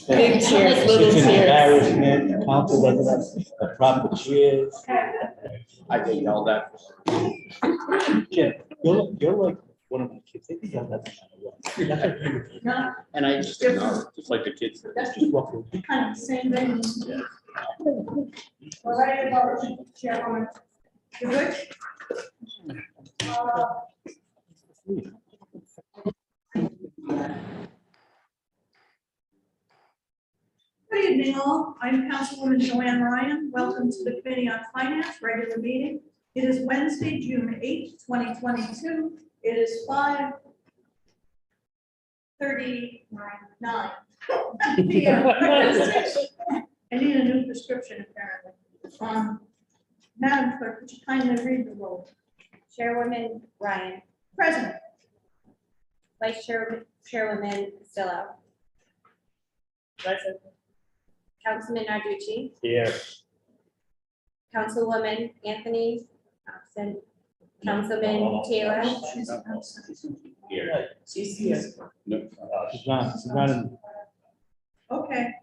Big cheers, little It's an cheers. embarrassment. Council doesn't have the proper cheers. I get yelled at. Jim, you're like one of my kids. They think I'm not. And I just ignore it, just like the kids. Just walk through. Kind of the same thing. All right, about Chairwoman. You good? Good evening, all. I'm Councilwoman Joanne Ryan. Welcome to the Committee on Finance regular meeting. It is Wednesday, June 8th, 2022. It is 5:39 p.m. I need a new prescription, apparently. Madam Clerk, would you kindly read the roll? Chairwoman Ryan, Present. Chairwoman Costello. Present. Councilman Narducci, Here. Councilwoman Anthony, absent. Councilman Taylor, She's absent. Here. She's here. She's not in. Okay,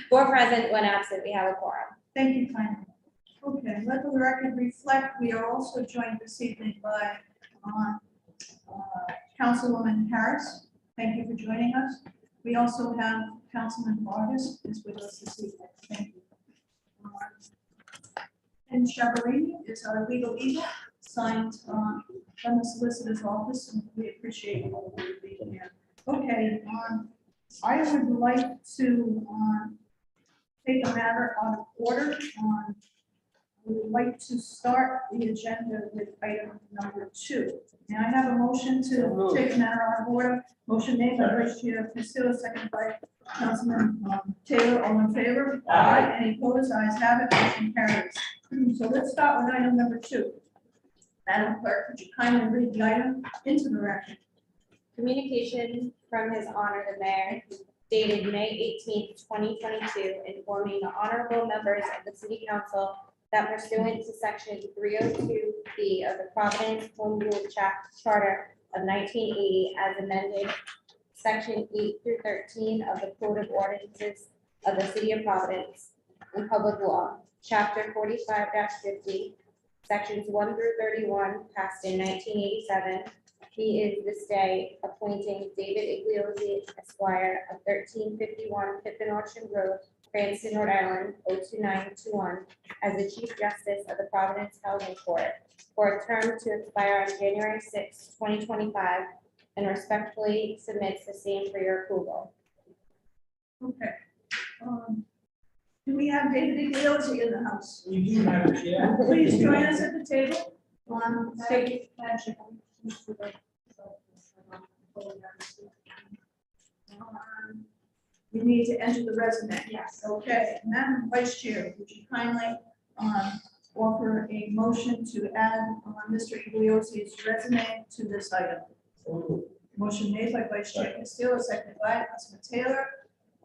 4 present, 1 absent. We have a quorum. thank you kindly. Okay, let the record reflect, we are also joined this evening by Councilwoman Harris. Thank you for joining us. We also have Councilman Vargas is with us this evening. Thank you. And Chavarrini is our legal eagle, signed from the solicitor's office, and we appreciate all of you being here. Okay, I would like to take a matter out of order. We would like to start the agenda with item number 2. May I have a motion to take a matter out of order? Motion made by Vice Chair Fiscal, second by Councilman Taylor. All in favor? Aye. Any opposed? Ayes have it. Motion carries. So let's start with item number 2. Madam Clerk, could you kindly read the item into the record? Communication from His Honor the Mayor dated May 18th, 2022, informing the honorable members of the City Council that pursuant to Section 302B of the Providence Home Rule Charter of 1980 as amended, Section 8 through 13 of the Code of Ordinances of the City of Providence and Public Law, Chapter 45-50, Sections 1 through 31, passed in 1987. He is this day appointing David Igliozi, Esquire, of 1351 Pippin Orchard Road, Cranston, Rhode Island, 02921, as the Chief Justice of the Providence Housing Court for a term to expire on January 6, 2025, and respectfully submits the same for your approval. Okay. Do we have David Igliozi in the house? We do, Madam Chair. Please join us at the table. You need to enter the resume. Yes. Okay, Madam Vice Chair, would you kindly offer a motion to add Mr. Igliosi's resume to this item? Motion made by Vice Chair Castillo, seconded by Councilman Taylor.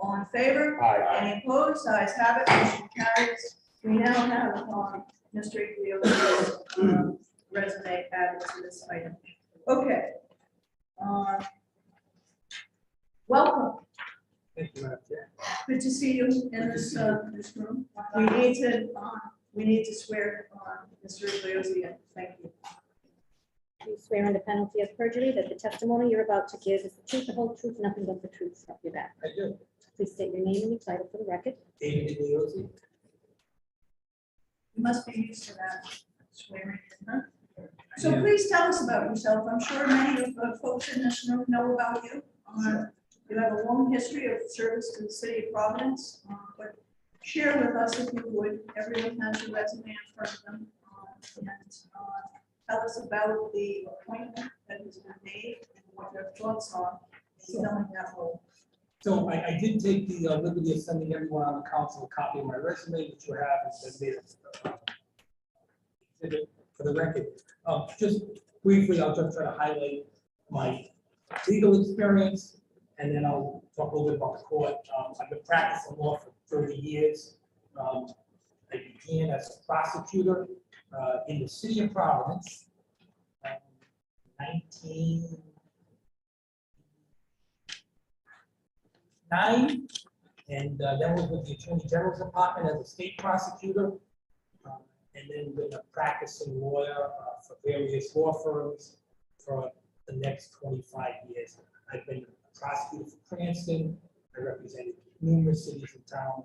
All in favor? Aye. Any opposed? Ayes have it. Motion carries. We now have Mr. Igliosi's resume added to this item. Okay. Welcome. Thank you, Madam Chair. Good to see you in this room. We need to swear Mr. Igliozi in. Thank you. You swear under penalty of perjury that the testimony you're about to give is the truth, the whole truth, nothing but the truth. Stop your back. I do. Please state your name and your title for the record. David Igliozi. You must be used to that swearing, huh? So please tell us about yourself. I'm sure many of the folks in this room know about you. You have a long history of service to the city of Providence, but share with us if you would. Everyone has your resume in front of them. And tell us about the appointment that has been made and what your thoughts are filling that role. So I did take the liberty of sending everyone on the council a copy of my resume, which you have, and then made it for the record. Just briefly, I'll just try to highlight my legal experience, and then I'll talk a little bit about the court. I've been practicing law for 30 years. I began as a prosecutor in the city of Providence, 19 9, and then was with the Attorney General's Department as a state prosecutor, and then been a practicing lawyer for various law firms for the next 25 years. I've been a prosecutor for Cranston. I represented numerous cities and towns.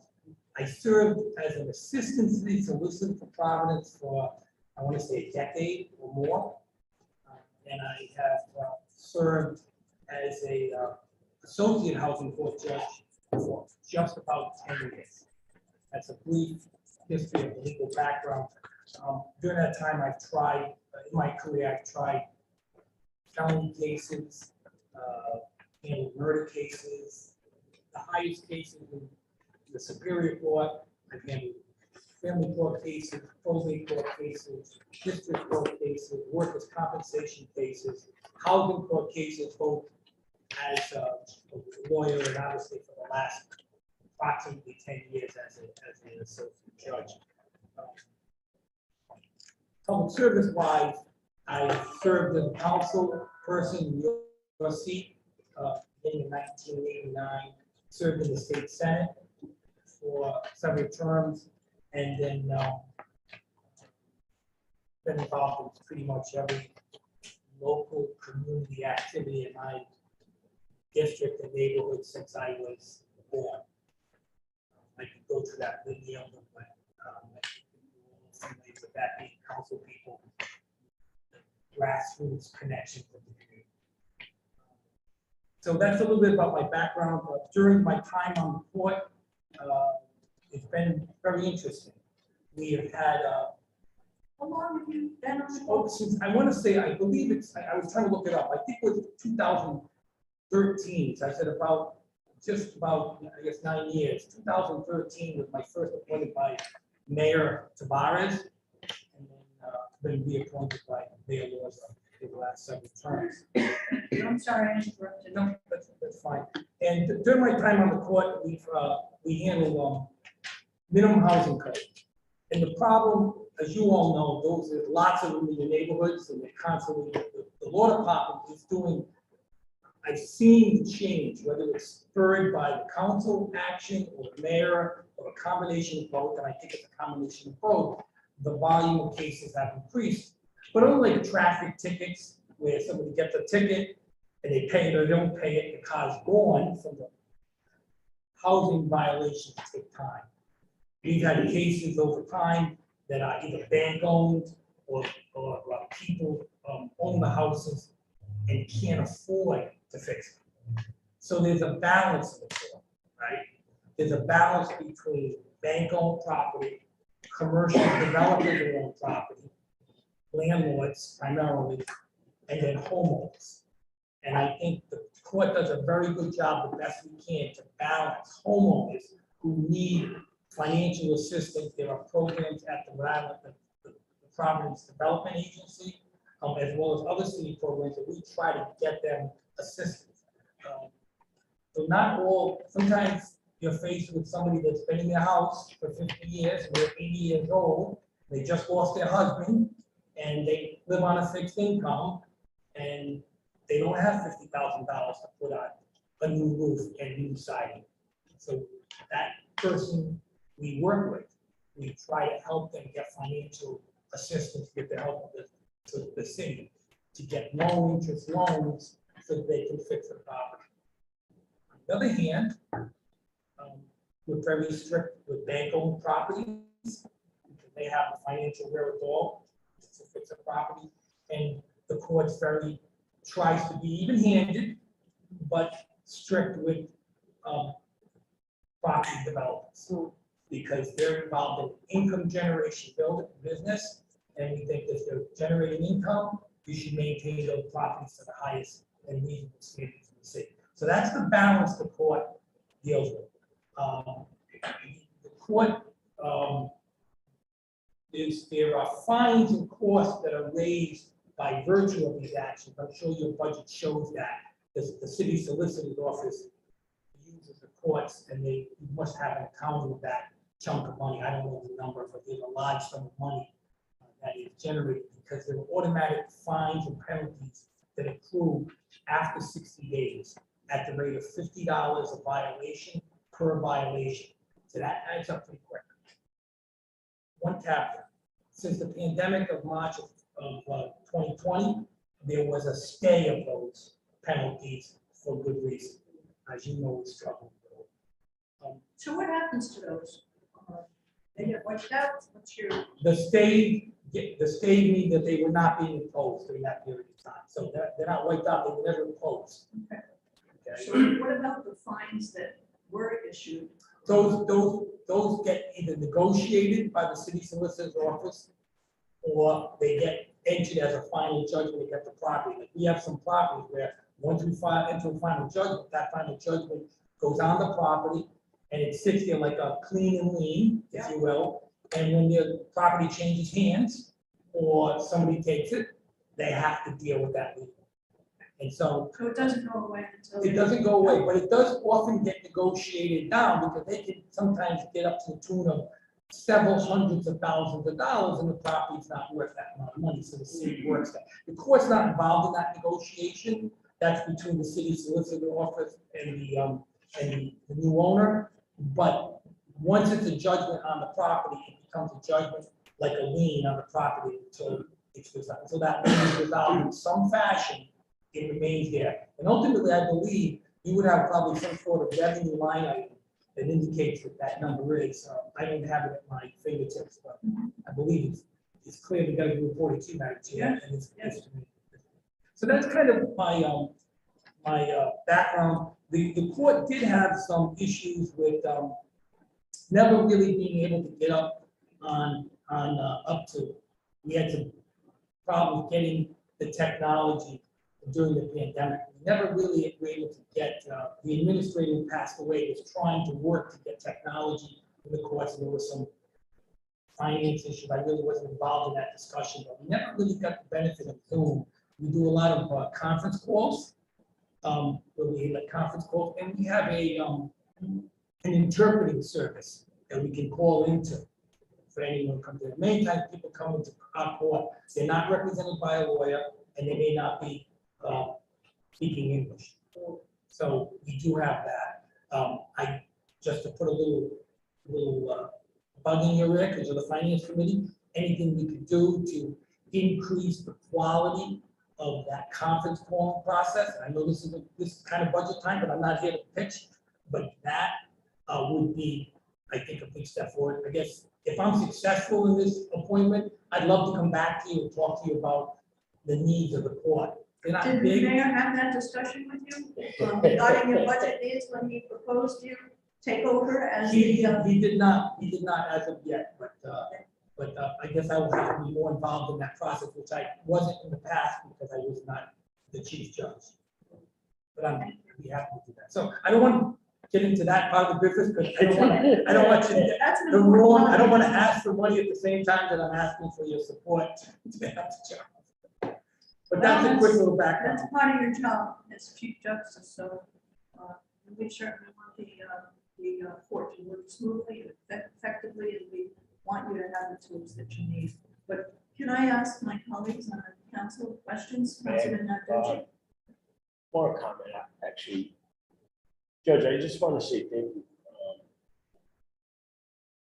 I served as an assistant city solicitor for Providence for, I want to say, a decade or more. And I have served as a associate housing court judge for just about 10 years. That's a brief history of the legal background. During that time, I've tried, in my career, I've tried felony cases, handled murder cases, the highest cases in the Superior Court. I've handled family court cases, probate court cases, district court cases, workers' compensation cases, housing court cases, both as a lawyer and obviously for the last approximately 10 years as an associate judge. Public service-wise, I served as a council person in your seat in 1989, served in the state senate for several terms, and then been involved in pretty much every local community activity in my district and neighborhood since I was born. I could go through that litany of them, but with that being council people, grassroots connection with the community. So that's a little bit about my background. But during my time on the court, it's been very interesting. We have had How long have you been on the oh, board? since I want to say, I believe it's, I was trying to look it up. I think it was 2013. So I said about, just about, I guess, 9 years. 2013 was my first appointed by Mayor Tavares, and then been reappointed by Mayor Laws for the last several terms. I'm sorry, I interrupted. No, that's fine. And during my time on the court, we handled minimum housing code. And the problem, as you all know, those are lots of them in the neighborhoods, and they're constantly, the law department is doing, I've seen the change, whether it's spurred by the council action or the mayor or a combination of both, and I think it's a combination of both. The volume of cases have increased, but only like traffic tickets where somebody gets a ticket and they pay it or don't pay it, the car's gone. From the housing violations take time. We've had cases over time that are either bank owned or people own the houses and can't afford to fix it. So there's a balance in the court, right? There's a balance between bank-owned property, commercial developers owned property, landlords primarily, and then homeowners. And I think the court does a very good job, the best we can, to balance homeowners who need financial assistance. There are programs at the Providence Development Agency, as well as other city programs that we try to get them assistance. So not all, sometimes you're faced with somebody that's been in their house for 50 years, and they're 80 years old, they just lost their husband, and they live on a fixed income, and they don't have $50,000 to put on a new roof and new siding. So that person we work with, we try to help them get financial assistance with the help of the city to get low interest loans so that they can fix the property. On the other hand, we're very strict with bank-owned properties because they have the financial wherewithal to fix a property, and the court's very tries to be even-handed but strict with property developers because they're involved in income generation business, and we think if they're generating income, you should maintain those properties to the highest and reasonable standards in the city. So that's the balance the court deals with. The court there are fines and costs that are raised by virtue of these actions. I'm sure your budget shows that. The city solicitor's office uses the courts, and you must have an account of that chunk of money. I don't know the number, but there's a large sum of money that is generated because there are automatic fines and penalties that accrue after 60 days. at the rate of $50 a violation per violation. So that adds up pretty quick. One captain. Since the pandemic of March of 2020, there was a stay of those penalties for good reason. As you know, we struggle with those. So what happens to those? They get wiped out? What's your, The stay means that they were not being imposed during that period of time. So they're not wiped out, they were never imposed. okay. Okay? So what about the fines that were issued? Those get either negotiated by the city solicitor's office, or they get entered as a final judgment against the property. Like, we have some properties where once we enter a final judgment, that final judgment goes on the property, and it sits there like a clean and lean, if you will. And when the property changes hands, or somebody takes it, they have to deal with that legally. And so So it doesn't go away until. it doesn't go away, but it does often get negotiated down, because they can sometimes get up to the tune of several hundreds of thousands of dollars, and the property's not worth that amount of money, so the city works that. The court's not involved in that negotiation. That's between the city solicitor office and the new owner. But once it's a judgment on the property, it becomes a judgment like a lien on the property until it's resolved. So that lien is resolved in some fashion, it remains there. And ultimately, I believe you would have probably some sort of revenue line item that indicates what that number is. I don't have it at my fingertips, but I believe it's clearly going to be reported to you, Madam Chair, and it's. So that's kind of my background. The court did have some issues with never really being able to get up up to. We had some problems getting the technology during the pandemic. We never really were able to get, the administrator who passed away was trying to work to get technology in the courts, and there was some finance issues. I really wasn't involved in that discussion, but we never really got the benefit of Zoom. We do a lot of conference calls, where we like conference calls, and we have an interpreting service that we can call into for anyone who comes in. Many times people come into our court, they're not represented by a lawyer, and they may not be speaking English. So we do have that. I just to put a little bug in your ear, because you're the finance committee, anything we could do to increase the quality of that conference calling process. And I know this is kind of budget time, but I'm not here to pitch, but that would be, I think, a big step forward. I guess if I'm successful in this appointment, I'd love to come back to you and talk to you about the needs of the court. They're not Did the big. mayor have that discussion with you regarding your budget needs when he proposed you take over as He the? did not as of yet, but I guess I will have to be more involved in that process, which I wasn't in the past because I was not the chief judge. But I'm be happy to do that. So I don't want to get into that part of the business, because I don't want you to That's an the important wrong, one. I don't want to ask for money at the same time that I'm asking for your support to have the job. But that's a quick little background. That's part of your job as chief justice, so we certainly want the court to work smoothly and effectively, and we want you to have the tools that you need. But can I ask my colleagues on the council questions? Councilman Narducci? More comment, actually. Judge, I just want to say thank you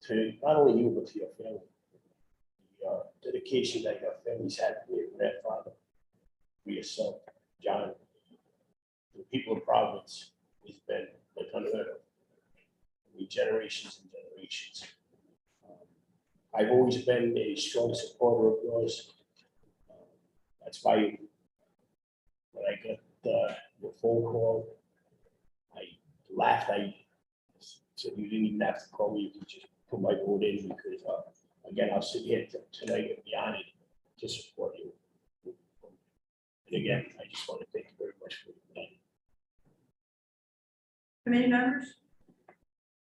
to not only you, but to your family. The dedication that your family's had for your grandfather, for your son, John, the people of Providence, has been like unheard of. I mean, generations and generations. I've always been a strong supporter of yours. That's why when I got your phone call, I laughed. I said you didn't even have to call me. You could just put my vote in, because again, I'll sit here tonight and be honored to support you. And again, I just want to thank you very much for your time. Committee members?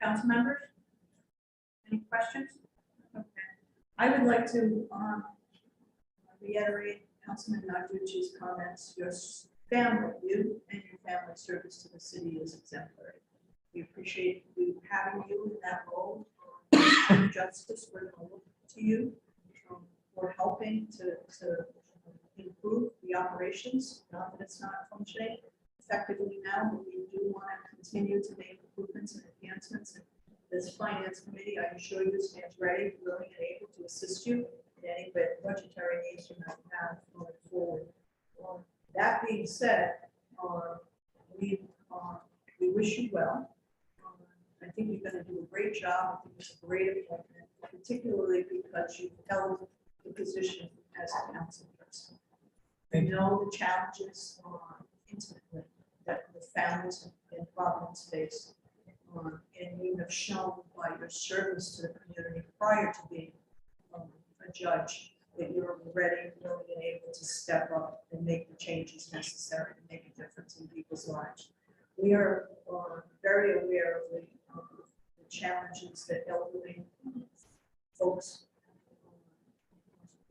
Council members? Any questions? Okay. I would like to reiterate Councilman Narducci's comments. Your family, you and your family service to the city is exemplary. We appreciate you having you in that role. Justice, we're going to look to you for helping to improve the operations, not that it's not functioning. effectively now, but we do want to continue to make improvements and enhancements. And this finance committee, I assure you, stands ready, willing, and able to assist you in any budgetary needs you might have going forward. That being said, we wish you well. I think you're going to do a great job. I think it's a great appointment, particularly because you've held the position as a council person. You know the challenges intimately that the families in Providence face. And you have shown by your service to the community prior to being a judge that you're ready, willing, and able to step up and make the changes necessary to make a difference in people's lives. We are very aware of the challenges that elderly folks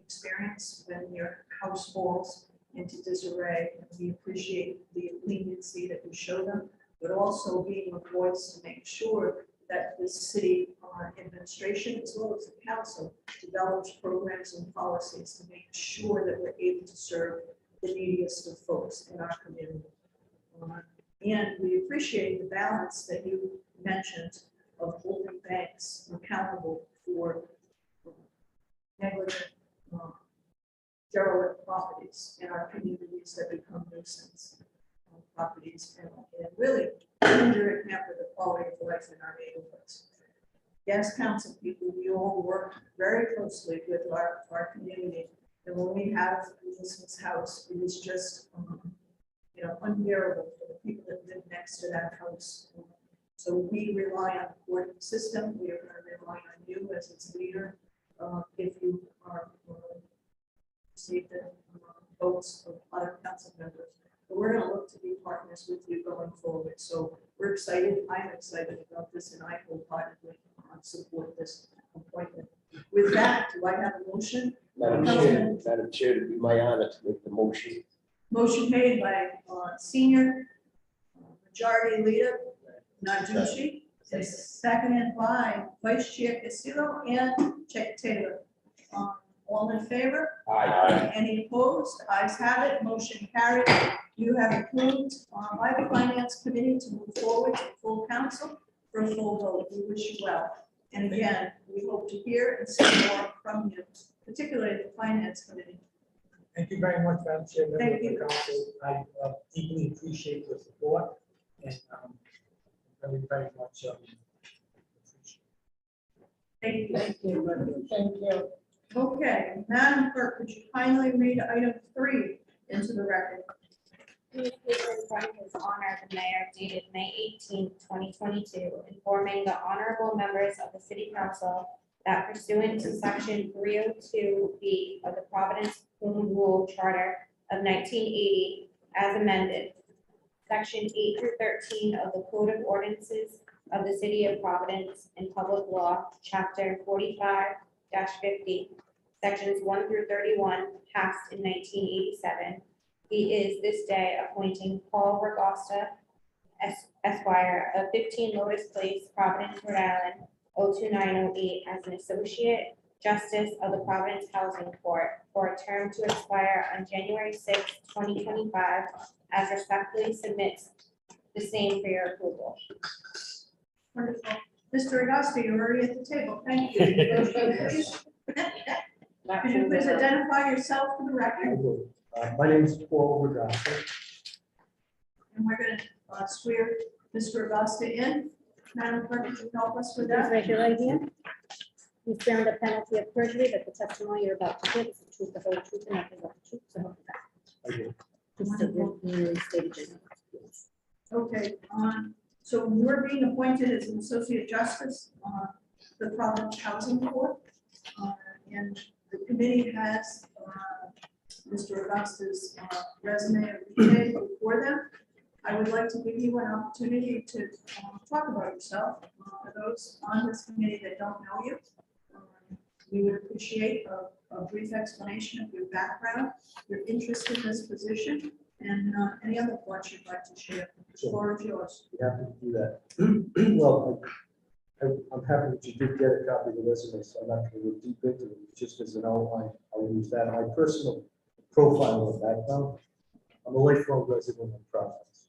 experience when your house falls into disarray. And we appreciate the leniency that you show them, but also being a voice to make sure that the city administration, as well as the council, develops programs and policies to make sure that we're able to serve the neediest of folks in our community. And we appreciate the balance that you mentioned of holding banks accountable for negligent derelict properties in our communities that become nuisance properties and really hinder and hamper the quality of life in our neighborhoods. Yes, council people, we all work very closely with our community. And when we have a nuisance house, it is just unbearable for the people that live next to that house. So we rely on the court system. We are going to rely on you as its leader. If you are receive the votes of other council members, but we're going to look to be partners with you going forward. So we're excited. I'm excited about this, and I wholeheartedly support this appointment. With that, do I have a motion? Madam Chair, it'd be my honor to make the motion. Motion made by Senior Majority Leader Narducci, seconded by Vice Chair Castillo and Chair Taylor. All in favor? Aye. Any opposed? Ayes have it. Motion carried. You have approved by the Finance Committee to move forward to full council for a full vote. We wish you well. And again, we hope to hear and see more from you, particularly the Finance Committee. Thank you very much, Madam Chair, members Thank of the you. council. I deeply appreciate your support and very, very much appreciate. Thank you. Thank you. Thank you. Okay, Madam Clerk, could you kindly read item 3 into the record? Communication from his honor, the mayor, dated May 18, 2022, informing the honorable members of the city council that pursuant to section 302B of the Providence Home Rule Charter of 1980, as amended, section 8 through 13 of the Code of Ordinances of the City of Providence and Public Law, Chapter 45-50, sections 1 through 31, passed in 1987. He is this day appointing Paul Regosta, Esquire, of 15 Lotus Place, Providence, Rhode Island, 02908, as an associate justice of the Providence Housing Court for a term to expire on January 6, 2025, as respectfully submits the same for your approval. Wonderful. Mr. Augusta, you're already at the table. Thank you. Could you please identify yourself for the record? My name is Paul Regosta. And we're going to swear Mr. Augusta in. Madam Clerk, could you help us with Please that? raise your right hand. You swear under penalty of perjury that the testimony you're about to give is the truth, the whole truth, and nothing but the truth, so help you God. I do. Please state your name and state your name. Okay, so you're being appointed as an associate justice on the Providence Housing Court. And the committee has Mr. Augusta's resume before them. I would like to give you an opportunity to talk about yourself. For those on this committee that don't know you, we would appreciate a brief explanation of your background, your interest in this position, and any other thoughts you'd like to share. The floor is yours. You have to do that. Well, I'm happy that you did get a copy of the resume, so I'm not going to go deep into it. Just as an outline, I'll use that. My personal profile and background. I'm a lifelong resident of Providence.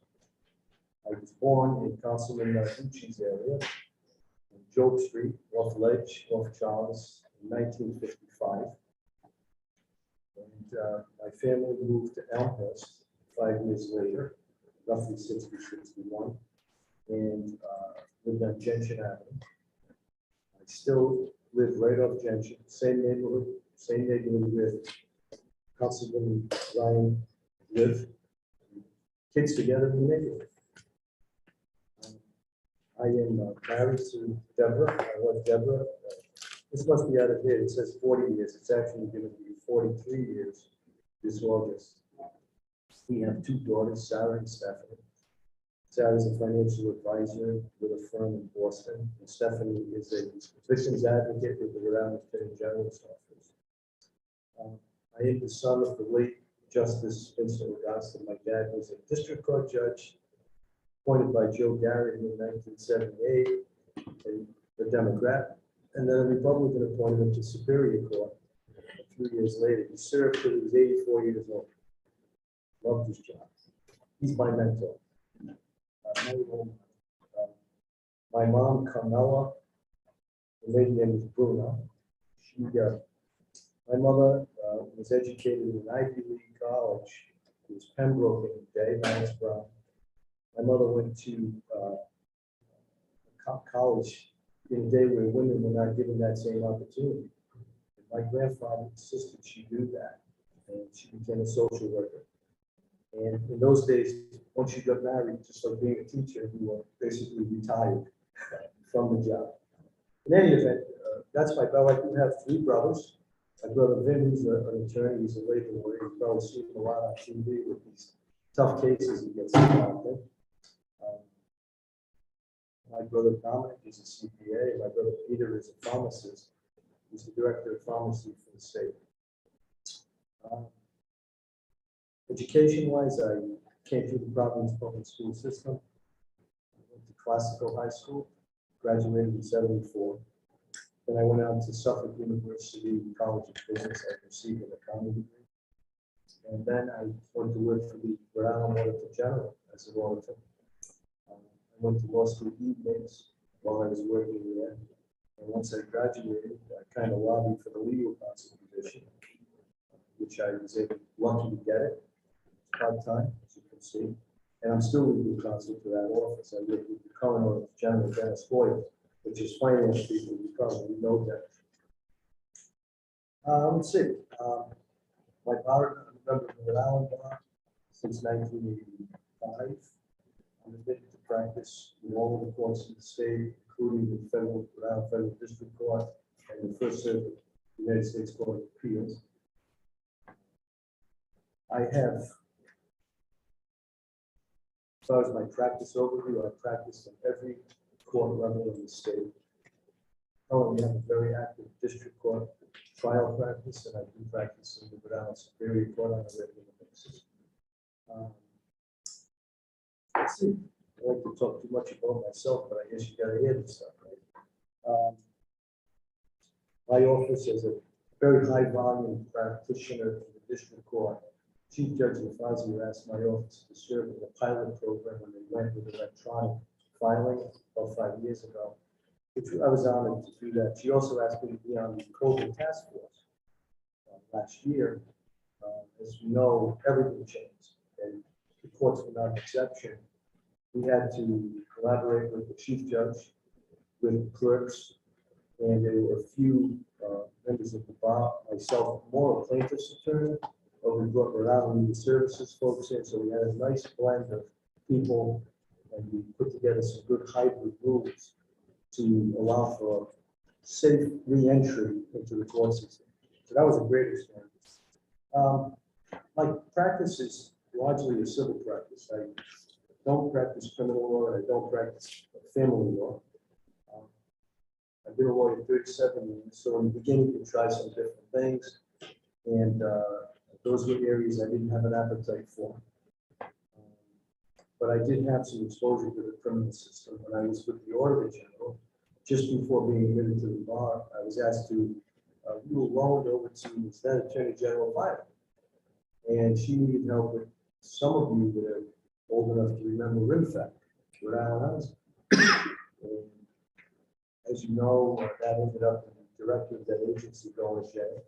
I was born in Councilman Ucci's area, on Job Street, North Ledge, North Charles, in 1955. And my family moved to Elmhurst 5 years later, roughly 60, 61, and lived on Gentian Avenue. I still live right off Gentian, same neighborhood where Councilman Ryan lived. Kids together in the neighborhood. I am married to Deborah. I love Deborah. This must be out of date. It says 40 years. It's actually going to be 43 years this August. We have 2 daughters, Sarah and Stephanie. Sarah's a financial advisor with a firm in Boston, and Stephanie is a victims advocate with the Rhode Island Attorney General's office. I am the son of the late Justice Vincent Augusta. My dad was a district court judge appointed by Joe Garrett in 1978, a Democrat, and then a Republican appointed him to Superior Court a few years later. He served till he was 84 years old. Loved his job. He's my mentor. My mom, Carmela, the maiden name was Bruno. My mother was educated in an Ivy League college. It was Pembroke in the day, now it's Brown. My mother went to college in a day where women were not given that same opportunity. And my grandfather insisted she do that, and she became a social worker. And in those days, once you got married, just like being a teacher, you were basically retired from the job. In any event, that's my brother. I do have 3 brothers. My brother Vin, who's an attorney, he's a labor lawyer. He's probably seen a lot on TV with these tough cases he gets involved in. My brother Dominic is a CPA. My brother Peter is a pharmacist. He's the director of pharmacy for the state. Education-wise, I came through the Providence public school system. I went to classical high school, graduated in '74. Then I went out to Suffolk University College of Business. I received an accounting degree. And then I went to work for the Rhode Island Auditor General as an auditor. I went to law school evenings while I was working there. And once I graduated, I kind of lobbied for the legal counsel position, which I was lucky to get it. Part-time, as you can see. And I'm still legal counsel for that office. I work with the current Auditor General, Dennis Hoyle, which is finance people, you probably know that. Let's see. My bar, I'm a member of the Rhode Island Bar since 1985. I'm admitted to practice in all of the courts in the state, including the Rhode Island Federal District Court and the First Circuit United States Court of Appeals. I have, as far as my practice overview, I practiced on every court level in the state. Currently, I have a very active district court trial practice, and I do practice in the Rhode Island Superior Court on a regular basis. Let's see. I don't like to talk too much about myself, but I guess you got to hear this stuff, right? My office is a very high volume practitioner in the district court. Chief Judge LaFazio asked my office to serve in the pilot program when they went with electronic filing about 5 years ago, which I was honored to do that. She also asked me to be on the COVID task force last year. As you know, everything changed, and the courts were not an exception. We had to collaborate with the chief judge, with clerks, and there were a few members of the bar, myself, more a plaintiff's attorney, but we brought Rhode Island Legal Services folks in, so we had a nice blend of people, and we put together some good hybrid rules to allow for safe re-entry into the court system. So that was a great experience. My practice is largely a civil practice. I don't practice criminal law, and I don't practice family law. I've been a lawyer 37 years, so in the beginning, you try some different things, and those were areas I didn't have an appetite for. But I did have some exposure to the criminal system when I was with the Auditor General. Just before being admitted to the bar, I was asked to we were loaned over to the then Attorney General Violet, and she needed help with some of you that are old enough to remember RIMFAC. Rhode Island. And as you know, that ended up in the director of that agency going to jail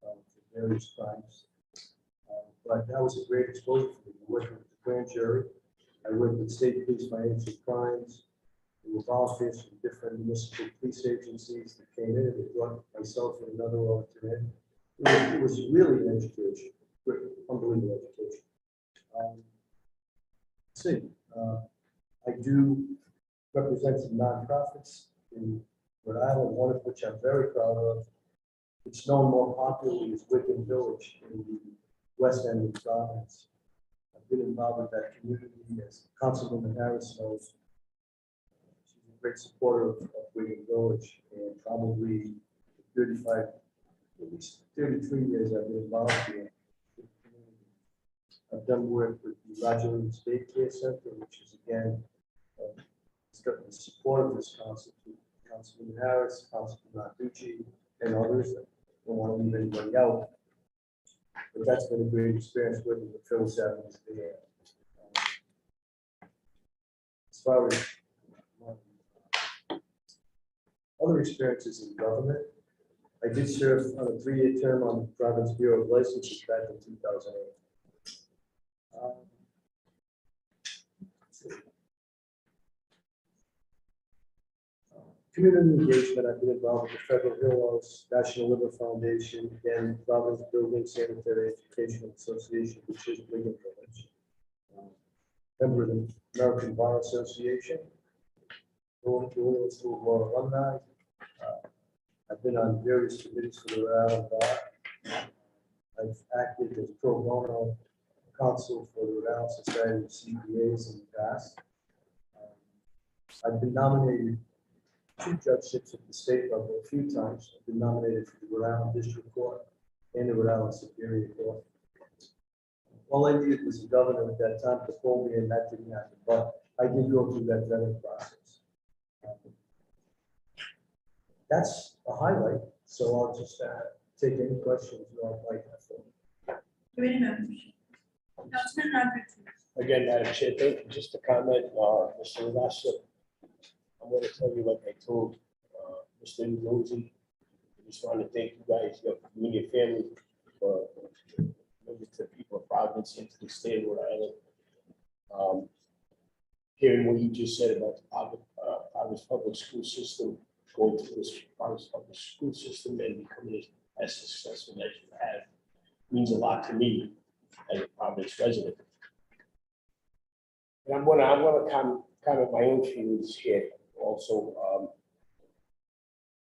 for various crimes. But that was a great exposure for me, working with the grand jury. I worked with state police financial crimes. There were volunteers from different municipal police agencies that came in, and they brought myself and another officer in. It was really an education, great, unbelievable education. Let's see, I do represent some nonprofits in Rhode Island, one of which I'm very proud of. It's known more popularly as Wickham Village in the west end of Providence. I've been involved with that community, as Councilwoman Harris knows. She's a great supporter of Wickham Village, and probably 35, at least 33 years I've been involved here. I've done work with the Roger Williams Daycare Center, which is again, it's got the support of this council, Councilman Harris, Councilman Narducci, and others. I don't want to leave anybody out. But that's been a great experience working with Phil Evans there. As far as other experiences in government, I did serve on a 3-year term on the Providence Bureau of Licenses back in 2008. Community engagement, I've been involved with the Federal Heroes, National Liver Foundation, again, Providence Building Sanitary Educational Association, which is Wickham Village. Member of the American Bar Association, going to Illinois School of Law alumni. I've been on various committees for the Rhode Island Bar. I've acted as pro bono counsel for the Rhode Island Society of CPAs in the past. I've been nominated 2 judgeships at the state level a few times. I've been nominated for the Rhode Island District Court and the Rhode Island Superior Court. All I needed was a governor at that time to hold me, and that didn't happen. But I did go through that vetting process. That's a highlight. So I'll just take any questions you all might have for me. Committee members. Councilman Narducci. Again, Madam Chair, thank you. Just a comment, Mr. Rivasa. I'm going to tell you like I told Mr. Igliozi. I just want to thank you guys, you and your family, for moving to the people of Providence and to the state of Rhode Island. Hearing what you just said about the Providence public school system, going through this Providence public school system and becoming as successful as you have means a lot to me as a Providence resident. And I'm going to comment my own feelings here. Also,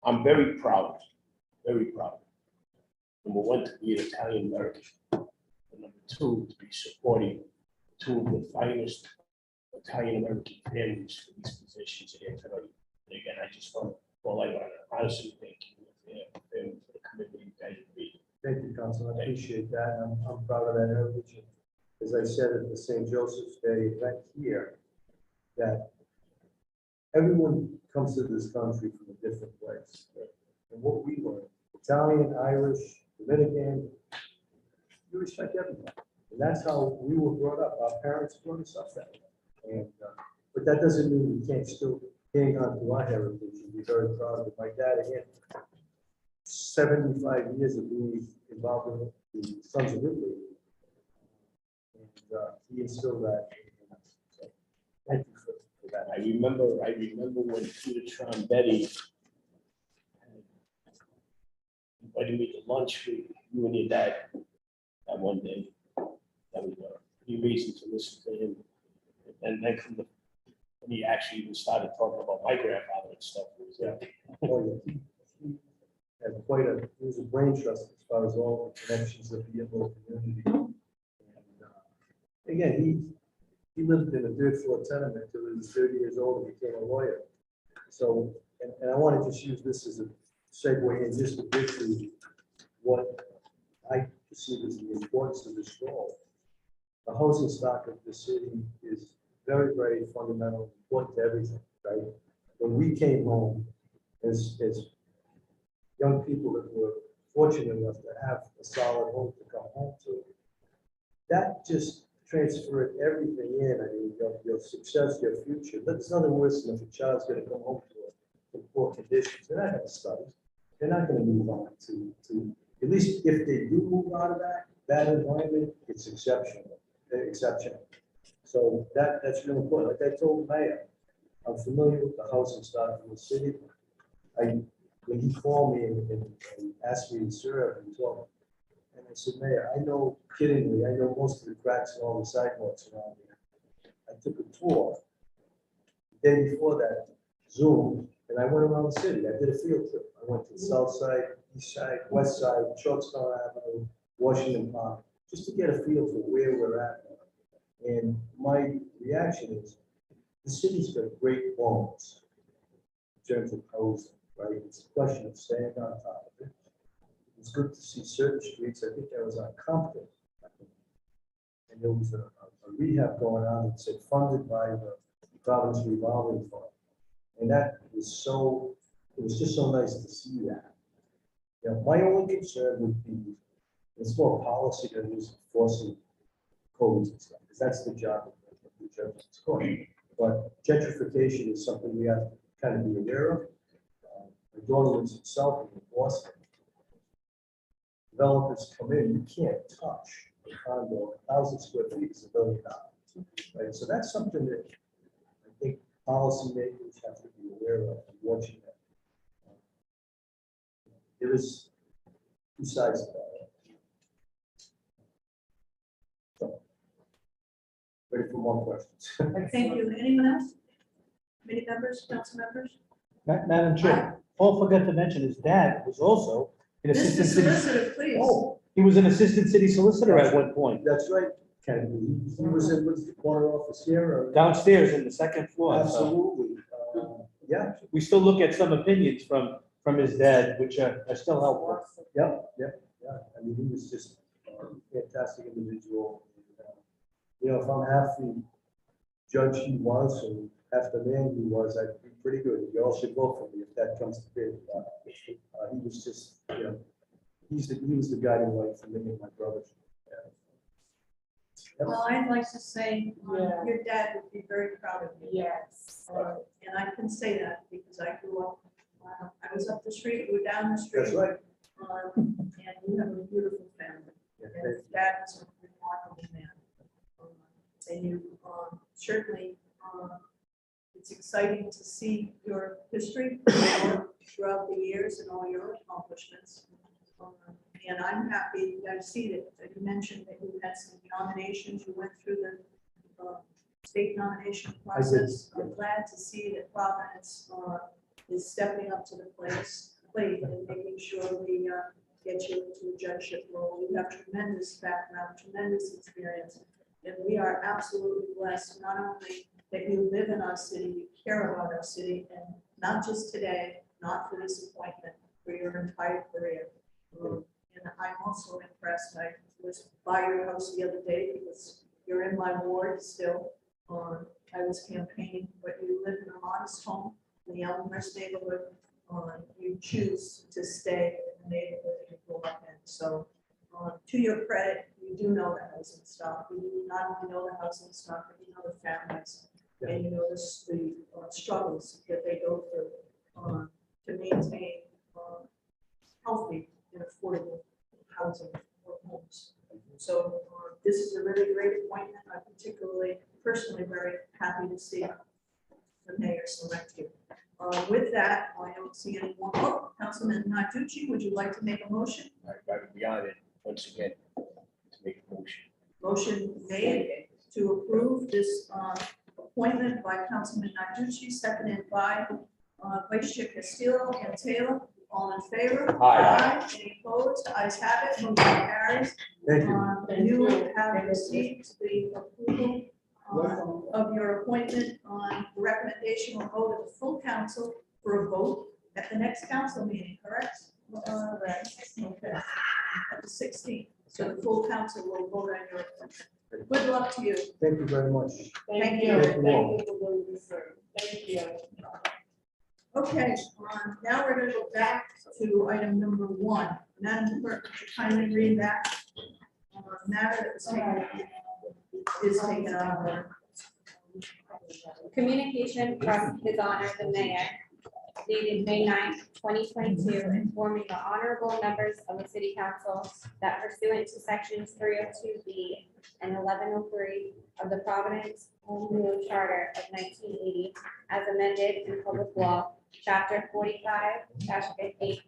I'm very proud. Number one, to be an Italian American. And number 2, to be supporting 2 of the finest Italian American families for these positions here tonight. And again, I just want to honestly thank you for the commitment you guys have made. Thank you, Council. I appreciate that. I'm proud of that heritage. As I said at the St. Joseph's Day event here, that everyone comes to this country from a different place. And what we learn, Italian, Irish, Dominican, you respect everyone. And that's how we were brought up. Our parents brought us up that way. And, but that doesn't mean we can't still hang on to our heritage and be very proud of it. My dad, again, 75 years of being involved in the Sons of Italy. And he instilled that in us. So thank you for that. I remember when Peter Trombetti invited me to lunch with you and your dad that one day. That was pretty amazing to listen to him. And then when he actually even started talking about my grandfather and stuff. It was, Oh, yeah. He had he was a brain trust as far as all the connections of the local community. And again, he lived in a 3rd floor tenement until he was 30 years old and became a lawyer. So, and I want to just use this as a segue in just to briefly what I perceive as the importance of this role. The housing stock of the city is very, very fundamental, important to everything, right? When we came home as young people that were fortunate enough to have a solid home to come home to, that just transfer everything in, I mean, your success, your future, that's nothing worse than if a child's gonna come home in poor conditions, they're not gonna study. They're not gonna move on to, at least if they do move out of that environment, it's exceptional. So that's really important. Like I told the mayor, I'm familiar with the housing stock in the city. When he called me and asked me to serve, he told me, and I said, Mayor, I know, kiddingly, I know most of the cracks and all the sidewalks around here. I took a tour the day before that Zoom, and I went around the city. I did a field trip. I went to the south side, east side, west side, Charlestown Avenue, Washington Park, just to get a feel for where we're at. And my reaction is, the city's got great bones in terms of housing, right? It's a question of staying on top of it. It's good to see certain streets. I think there was on Compton. And there was a rehab going on that said funded by the Providence revolving fund. And that was so, it was just so nice to see that. You know, my only concern would be, it's more policy than just enforcing codes and stuff, because that's the job of the judge's court. But gentrification is something we have to kind of be aware of. My daughter lives in South in Boston. Developers come in, you can't touch a condo, 1,000 square feet is $1 billion. Right, so that's something that I think policymakers have to be aware of and watching that. There is two sides to that. So, ready for more questions? Thank you. Anyone else? Committee members, council members? Madam Chair, Paul forgot to mention his dad was also an Mr. assistant city. Solicitor, please. Oh, he was an assistant city solicitor at one point, That's right, Kennedy. He was in with the corner office here. Or downstairs in the second floor. So absolutely. Yeah, we still look at some opinions from his dad, which are still helpful. yeah. I mean, he was just a fantastic individual. You know, if I'm half the judge he was and half the man he was, I'd be pretty good. You all should vote for me if that comes to be. He was just, you know, he was the guiding light for me and my brothers. Yeah. Well, I'd like to say, your dad would be very proud of you. Yes. And I can say that because I grew up, I was up the street, you were down the street. That's right. And you have a beautiful family. Yeah, And his dad was a remarkable man. And you certainly, it's exciting to see your history throughout the years and all your accomplishments. And I'm happy, I see that you mentioned that you had some nominations, you went through the state nomination process. I'm glad to see that Providence is stepping up to the plate and making sure we get you into a judgeship role. You have tremendous background, tremendous experience, and we are absolutely blessed, not only that you live in our city, you care about our city, and not just today, not for this appointment, for your entire career. And I'm also impressed. I was by your house the other day because you're in my ward still. I was campaigning, but you live in a modest home in the Elmhurst neighborhood. You choose to stay in the neighborhood you grew up in. So to your credit, you do know the housing stock. You not only know the housing stock, but you know the families. And you know the struggles that they go through to maintain healthy and affordable housing or homes. So this is a really great appointment. I'm particularly, personally, very happy to see the mayor select you. With that, I don't see anyone. Oh, Councilman Narducci, would you like to make a motion? I would be honored once again to make a motion. Motion made to approve this appointment by Councilman Narducci, seconded by Vice Chair Castillo and Taylor. All in favor? Aye. Any opposed? Ayes have it. Motion carries. Thank you. You have received the approval of your appointment on the recommendation will go to the full council for a vote at the next council meeting, correct? Right. Okay. At the 16th. So the full council will vote on your appointment. Good luck to you. Thank you very much. Thank you. Thank you all. Thank you. Okay, now we're going to go back to item number 1. Madam Clerk, would you kindly read that matter that was taken? is taken out of order. Communication from His Honor the Mayor dated May 9th, 2022, informing the honorable members of the City Council that pursuant to sections 302B and 1103 of the Providence Home Rule Charter of 1980, as amended in Public Law, Chapter 45-8,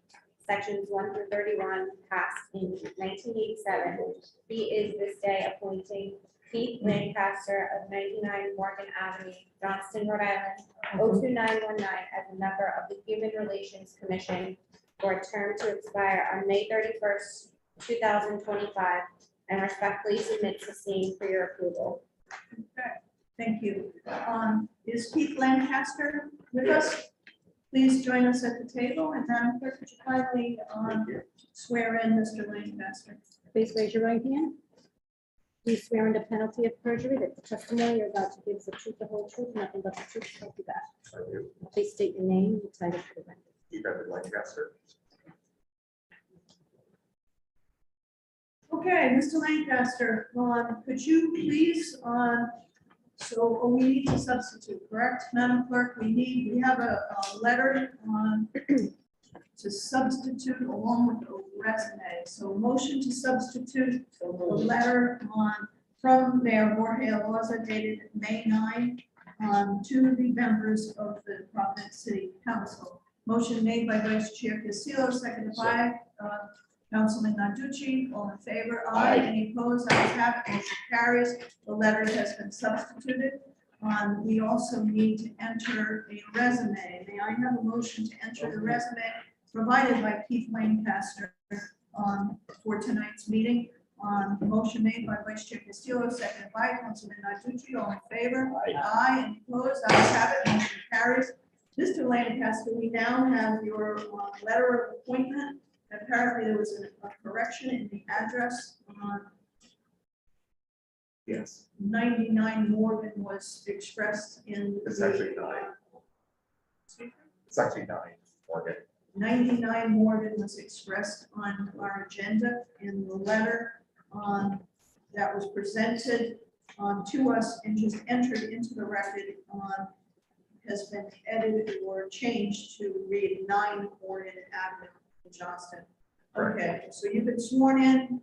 Sections 1 through 31, passed in 1987, he is this day appointing Keith Lancaster of 99 Morgan Avenue, Johnston, Rhode Island, 02919, as a member of the Human Relations Commission for a term to expire on May 31st, 2025, and respectfully submits the same for your approval. Okay, thank you. Is Keith Lancaster with us? Please join us at the table, and Madam Clerk, would you kindly swear in Mr. Lancaster? Please raise your right hand. Do you swear under penalty of perjury that the testimony you're about to give is the truth, the whole truth, nothing but the truth, so help you God? I do. Please state your name and the title for the record. Keith Lancaster. Okay, Mr. Lancaster, could you please, so we need to substitute, correct, Madam Clerk? We have a letter to substitute along with the resume. So motion to substitute the letter from Mayor Jorge Alonso dated May 9 to the members of the Providence City Council. Motion made by Vice Chair Castillo, seconded by Councilman Narducci. All in favor? Aye. Any opposed? Ayes have it. Motion carries. The letter has been substituted. We also need to enter a resume. May I have a motion to enter the resume provided by Keith Lancaster for tonight's meeting? Motion made by Vice Chair Castillo, seconded by Councilman Narducci. All in favor? Aye. Any opposed? Ayes have it. Motion carries. Mr. Lancaster, we now have your letter of appointment. Apparently, there was a correction in the address. Yes, 99 Morgan was expressed in. it's actually 9. It's actually 9, Morgan. 99 Morgan was expressed on our agenda in the letter that was presented to us and just entered into the record has been edited or changed to read 9 Morgan Avenue in Johnston. Okay, so you've been sworn in.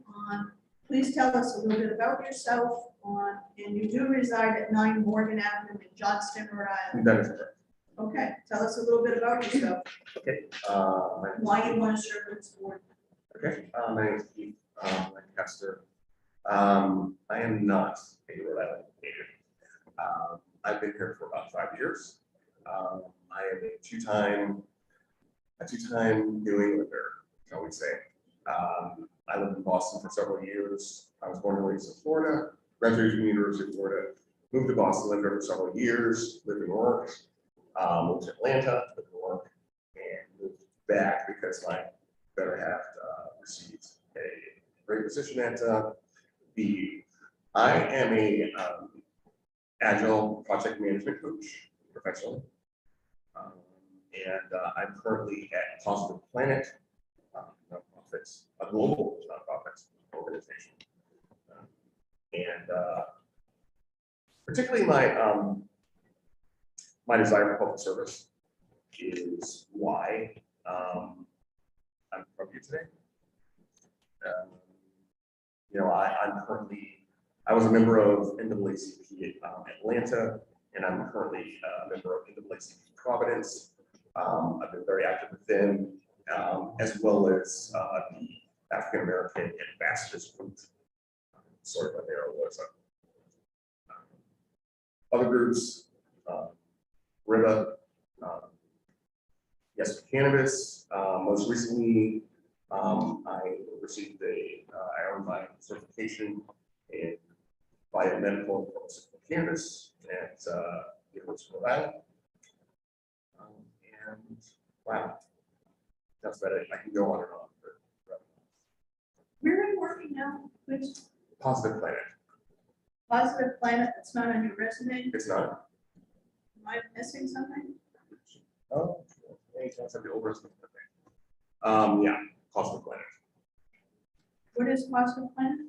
Please tell us a little bit about yourself. And you do reside at 9 Morgan Avenue in Johnston, Rhode Island. That is correct. Okay, tell us a little bit about yourself. Okay. Why you want to serve on this board. Okay. My name is Keith Lancaster. I am not a Rhode Island native. I've been here for about 5 years. I am a two-time New Englander, shall we say. I lived in Boston for several years. I was born and raised in Florida, graduated from the University of Florida, moved to Boston, lived there for several years, lived in New York, moved to Atlanta, lived in New York, and moved back because my better half received a great position at BU. I am a agile project management coach professionally. And I'm currently at Positive Planet, nonprofits, a global nonprofit organization. And particularly my desire for public service is why I'm from here today. I was a member of NAACP Atlanta, and I'm currently a member of NAACP Providence. I've been very active with them, as well as the African American Ambassadors Group. Sorry about there was other groups, RIBA, Yes for Cannabis. Most recently, I received I earned my certification in biomedical and pharmaceutical cannabis at University of Rhode Island. And wow, that's about it. I can go on and on. Where are you working now? Which Positive Planet. Positive Planet, that's not on your resume? It's not. Am I missing something? Oh, anytime somebody over something. Yeah, Positive Planet. What is Positive Planet?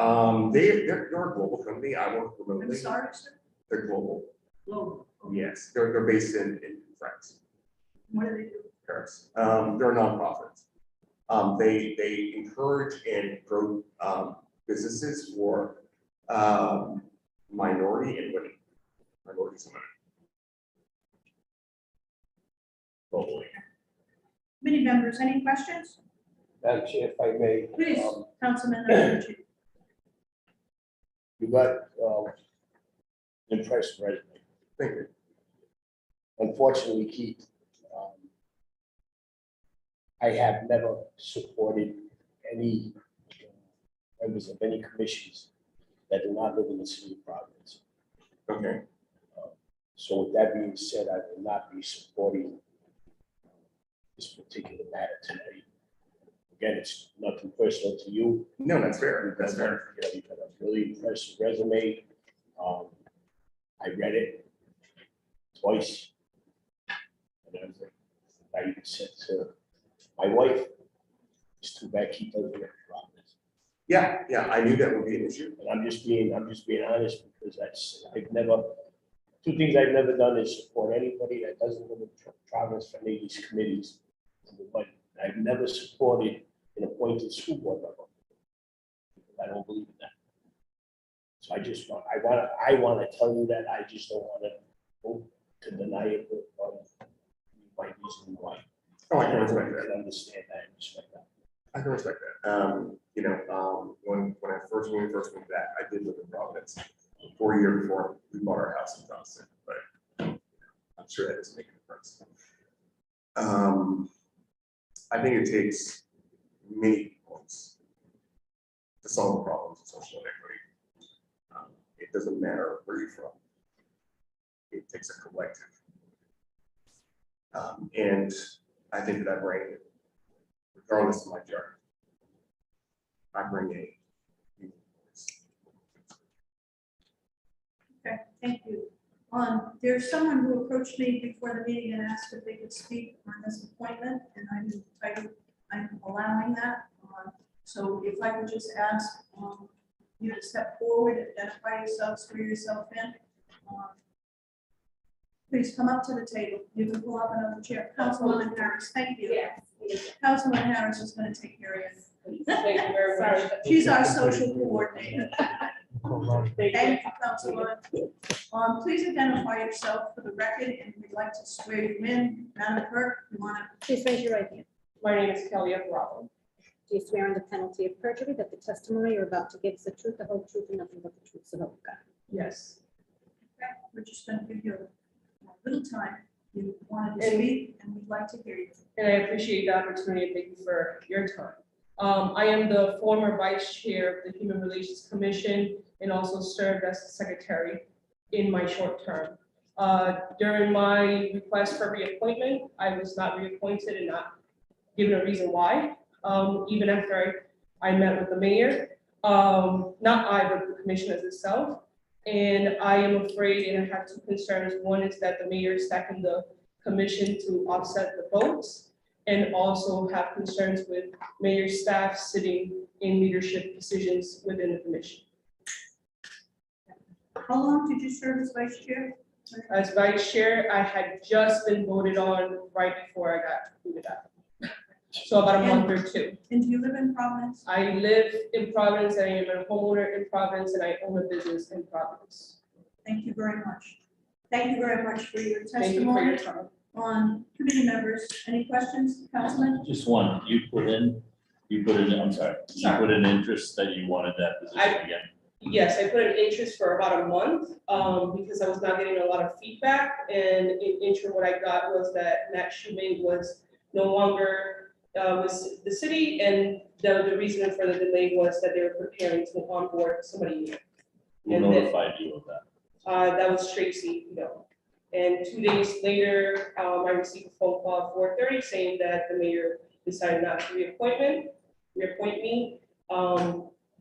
They're a global company. I work I'm remotely. sorry, sir. They're global. Global. Yes, they're based in France, What do they do? Paris. They're a nonprofit. They encourage and grow businesses for minorities and women. Globally. Committee members, any questions? Madam Chair, if I may. Please, um, Councilman Alucci. You got impressive resume. Thank you. Unfortunately, Keith, I have never supported any members of any commissions that do not live in the city of Providence. Okay. So with that being said, I will not be supporting this particular matter tonight. Again, it's nothing personal to you. No, that's fair. That's fair. You know, you've got a really impressive resume. I read it twice. And I even said to my wife, it's too bad Keith doesn't live in Providence. Yeah, I knew that would be an issue. And I'm just being honest because two things I've never done is support anybody that doesn't live in Providence for any of these committees. Number one, I've never supported an appointed school board member. I don't believe in that. So I want to tell you that I just don't want to vote to deny it with my reason why. Oh, I can respect I that. can understand that and respect that. I can respect that. When we first moved back, I did live in Providence for a year before we bought our house in Johnston, but I'm sure that doesn't make a difference. I think it takes many points to solve the problems of social inequity. It doesn't matter where you're from. It takes a collective. And I think that I bring, regardless of my journey, I bring a. Okay, thank you. There's someone who approached me before the meeting and asked if they could speak on this appointment, and I'm allowing that. So if I could just ask you to step forward, identify yourself, swear yourself in. Please come up to the table. You can pull up another chair. Councilwoman Harris, thank you. Yes. Councilwoman Harris is going to take care of you. Thank you very much. She's our social coordinator. Thank Thank you, Councilwoman. Please identify yourself for the record, and we'd like to swear you in. Madam Clerk, you want to? Please raise your right hand. My name is Kelly Bravo. Do you swear under penalty of perjury that the testimony you're about to give is the truth, the whole truth, and nothing but the truth, so help you God? Yes. Okay, we're just going to give you a little time. You wanted to speak, and we'd like to hear you. And I appreciate the opportunity and thank you for your time. I am the former vice chair of the Human Relations Commission and also served as the secretary in my short term. During my request for reappointment, I was not reappointed and not given a reason why. Even after I met with the mayor, not I, but the commission as itself. And I am afraid, and I have two concerns. One is that the mayor is stacking the commission to offset the votes, and also have concerns with mayor staff sitting in leadership positions within the commission. How long did you serve as vice chair? As vice chair, I had just been voted on right before I got booted out. So about a month or two. And do you live in Providence? I live in Providence, I am a homeowner in Providence, and I own a business in Providence. Thank you very much. Thank you very much for your Thank you for your testimony. time. Committee members, any questions, Councilman? Just one, you put in, I'm sorry, you Sorry. put in interest that you wanted that position again. Yes, I put an interest for about a month, because I was not getting a lot of feedback, and in interim, what I got was that Matt Shoemate was no longer with the city, and the reason for the delay was that they were preparing to onboard somebody new. Who And then- notified you of that? That was Tracy, And 2 days later, I received a phone call at 4:30 saying that the mayor decided not to reappoint me.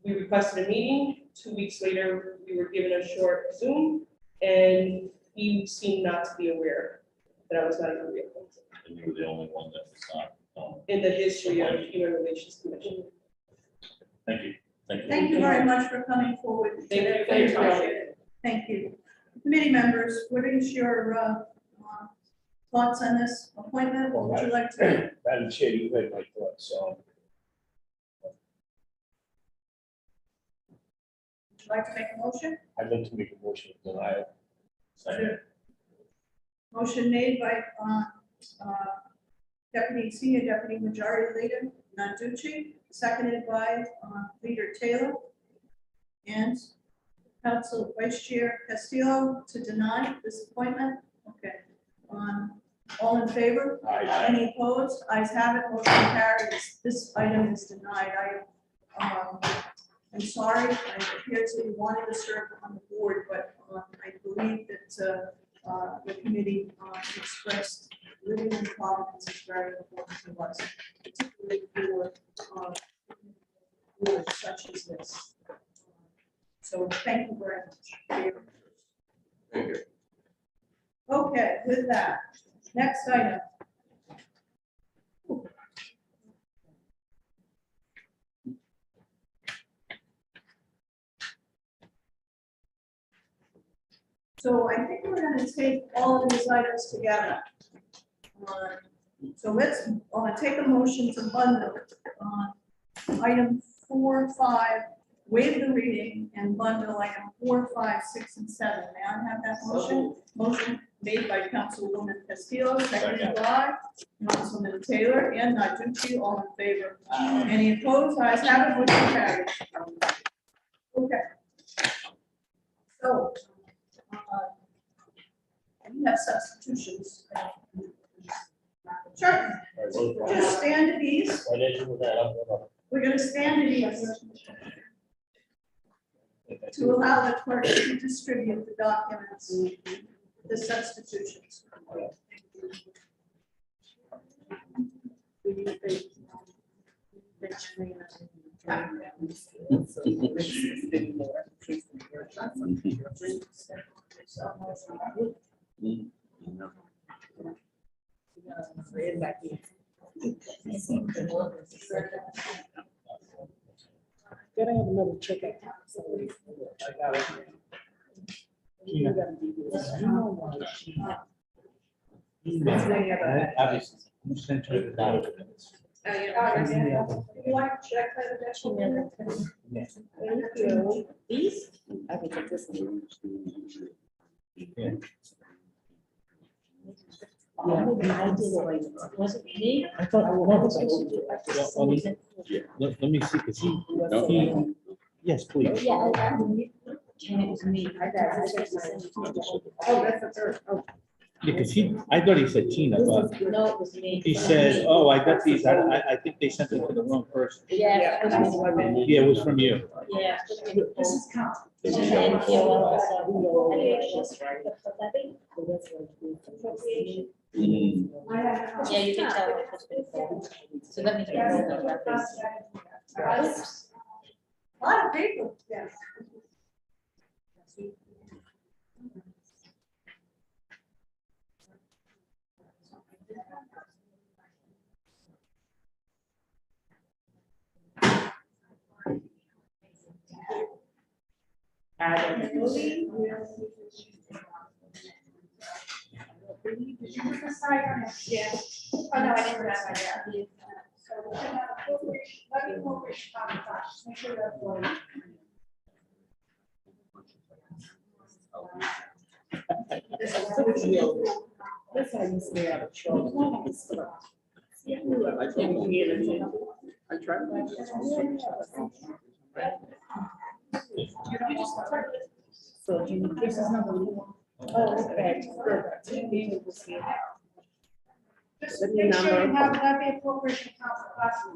We requested a meeting. 2 weeks later, we were given a short Zoom, and he seemed not to be aware that I was not even reappointed And you were the only one that was not. in the history of Human Relations Commission. Thank you. Thank you. Thank you very much for coming forward today. Thank you. Appreciate it. Thank you. Committee members, what is your thoughts on this appointment? What would you like to? Madam Chair, you read my thoughts, so. Would you like to make a motion? I'd like to make a motion of denial. Second. Motion made by Senior Deputy Majority Leader Nanducci, seconded by Leader Taylor. And Council Vice Chair Castillo to deny this appointment. Okay. All in favor? Aye. Any opposed? Ayes have it, motion carries. This item is denied. I'm sorry, it appears that you wanted to serve on the board, but I believe that the committee expressed living in Providence is very important to us, particularly for boards such as this. So thank you very much. Thank you. Okay, with that, next item. So I think we're going to take all of these items together. So let's take a motion to bundle item 4, 5, waive the reading, and bundle item 4, 5, 6, and 7. May I have that motion? Motion made by Councilwoman Castillo, seconded by Councilman Taylor and Nanducci, all in favor. Any opposed? Ayes have it, motion carries. Okay. So, we have substitutions. Sure, just stand at ease. Why didn't you do that? I'm gonna- We're going to stand at ease to allow the clerk to distribute the documents, the substitutions. Gotta have another check out. Tina, you know why she emailed, obviously, you sent her the documents. You want to check that? Yes. These? I can take this one. Yeah. Was it me? I thought, let me see, because he, yes, please. Yeah. It was me. Oh, that's the third. Oh. Yeah, because I thought he said Tina, but No, it was me. he said, oh, I got these, I think they sent it to the wrong person. Yeah. Yeah, it was from you. Yeah. This is count. And then he also- Yeah, you can tell. It was before. So that means. A lot of people, yes. Did you put the side on it? Yeah. Oh, no, I didn't have that. So we're gonna have appropriation, let me appropriation contracts, make sure that's what. That's how you stay out of trouble. I tried. So do you, this is number one. Oh, okay. Just make sure you have that the appropriation contract.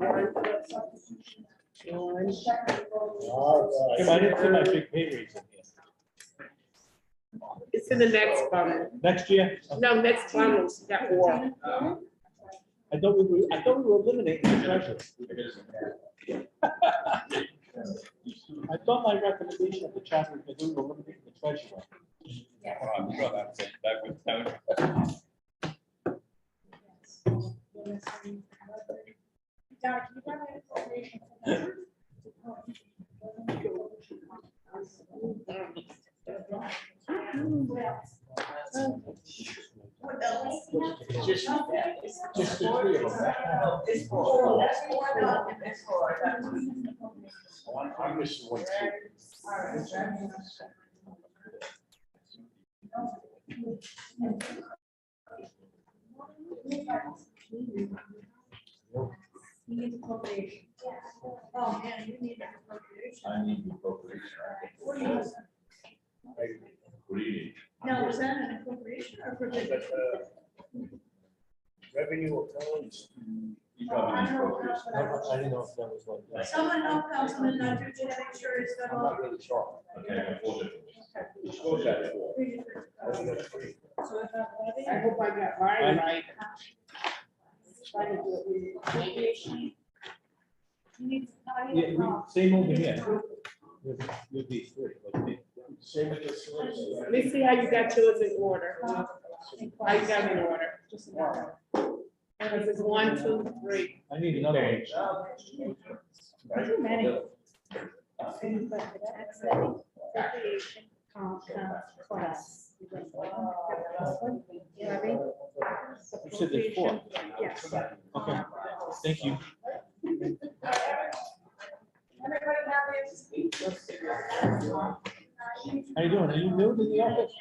All Kim, I didn't see my big pay raise in here. It's in the next bundle. Next year? No, next bundle, that war. I thought we were eliminating the treasurer. I thought my recommendation of the chapter was that we were eliminating the treasurer. What else? Just the three of them. It's four, that's four documents. I'm missing one too. You need appropriation. Oh, man, you need an appropriation. I need the appropriation. What do you- What do you need? Now, is that an appropriation or appropriation? Revenue accounts. You probably need appropriation. I didn't know if that was like that. Someone help Councilman Nodrich to make sure it's got I'm all. not really sure. Okay, I have four different ones. What was that for? I hope I got mine right. Try to do it with appropriation. You need- Yeah, same over here. With these three. like me. Same with this one. Let me see how you got yours in order. How you got in order? Just in order. Because it's 1, 2, 3. I need another one. Too many. Appropriation, class. Levy. You said there's four. Yes. Okay, thank you. How you doing? Are you new to the office?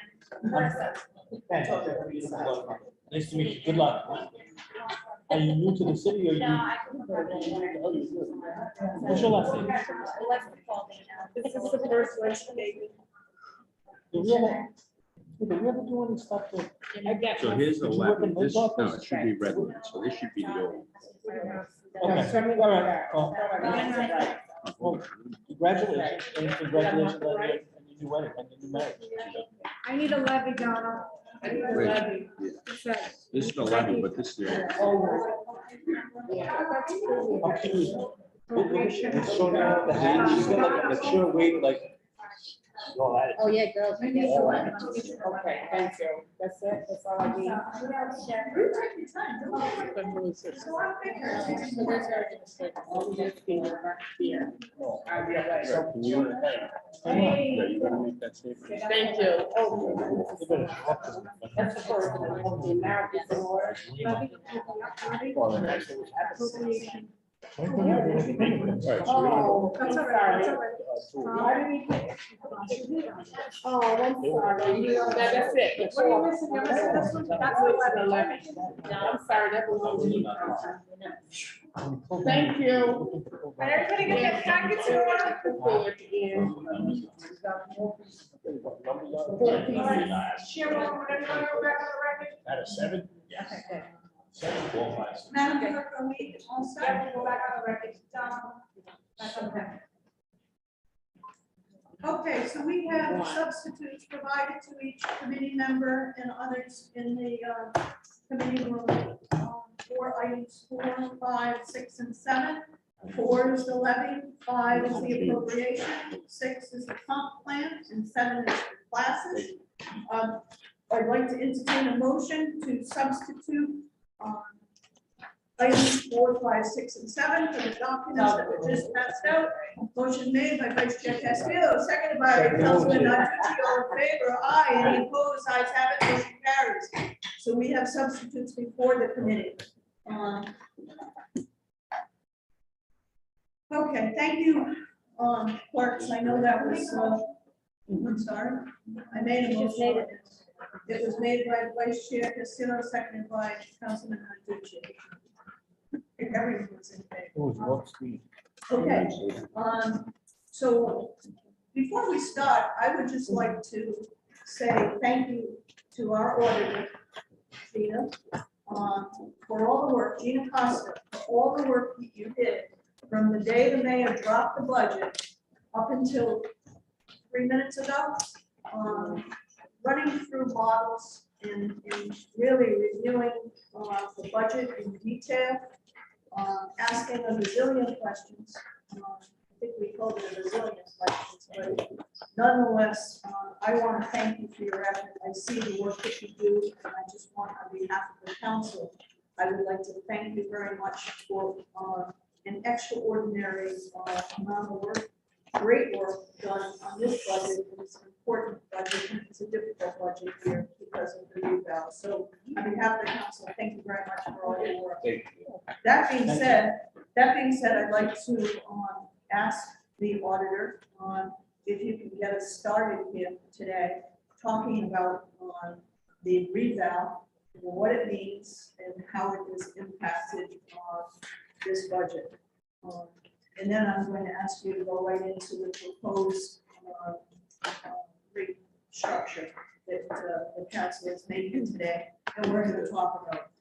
Nice to meet you. Good luck. Are you new to the city or you? What's your last name? This is the first one she gave me. Do we ever do any stuff to? I got So one. here's the Did you work levy, in this, Lynn's office? no, it should be Redwood, so this should be the old. Okay, all right. Well, congratulations, and congratulations on your new wedding, and your new marriage. I need a levy, Donna. I need a Wait. levy. This is the levy, but this is the old. I'm curious. It's showing out the hat, she's got like a mature weight, like. All that. Oh, yeah, girls. I guess. Okay, thank you. That's it, that's all I need. You take your time, don't worry. So I'm thinking- All we just need right here. I'll be away. Can you, yeah, you gotta make that statement. Thank you. Oh, that's the first one. Okay, now it's in order. Appropriation. Oh, I'm That's all right, sorry. that's all right. Why did he put- Oh, I'm sorry. That's it. What are you missing? You're missing this one? That's the That's levy. 11. I'm sorry, that was on me. Thank you. Did everybody get their packets in order? At the end. Cheryl, whatever, back on the record. Out of seven? Okay, good. 7, 4, 5, 6. Madam Clerk, are we all set? We'll go back on the record. Back on the record. Okay, so we have substitutes provided to each committee member and others in the committee room for items 4, 5, 6, and 7. 4 is the levy, 5 is the appropriation, 6 is the comp plan, and 7 is the classes. I'd like to entertain a motion to substitute items 4, 5, 6, and 7 for the documents that were just passed out. Motion made by Vice Chair Castillo, seconded by Councilman Nodrich. All in favor, aye. Any opposed, ayes have it, motion carries. So we have substitutes before the committee. Okay, thank you, clerks. I know that was, I'm sorry, I made a motion. It was made by Vice Chair Castillo, seconded by Councilman Nodrich. Everyone's in favor. It was Wall Street. Okay, so before we start, I would just like to say thank you to our auditor, Gina, for all the work, Gina Costa, for all the work that you did from the day the mayor dropped the budget up until 3 minutes ago, running through models and really reviewing the budget in detail. Asking a bazillion questions. I think we called it a bazillion questions, but nonetheless, I want to thank you for your effort. I see the work that you do, and I just want, on behalf of the council, I would like to thank you very much for an extraordinary amount of work great work done on this budget. It's an important budget, and it's a difficult budget here because of the reval. So on behalf of the council, thank you very much for all your work. That being said, I'd like to ask the auditor if you can get us started here today, talking about the reval, what it means and how it has impacted this budget. And then I'm going to ask you to go right into the proposed restructure that the council is making today, and we're going to talk about.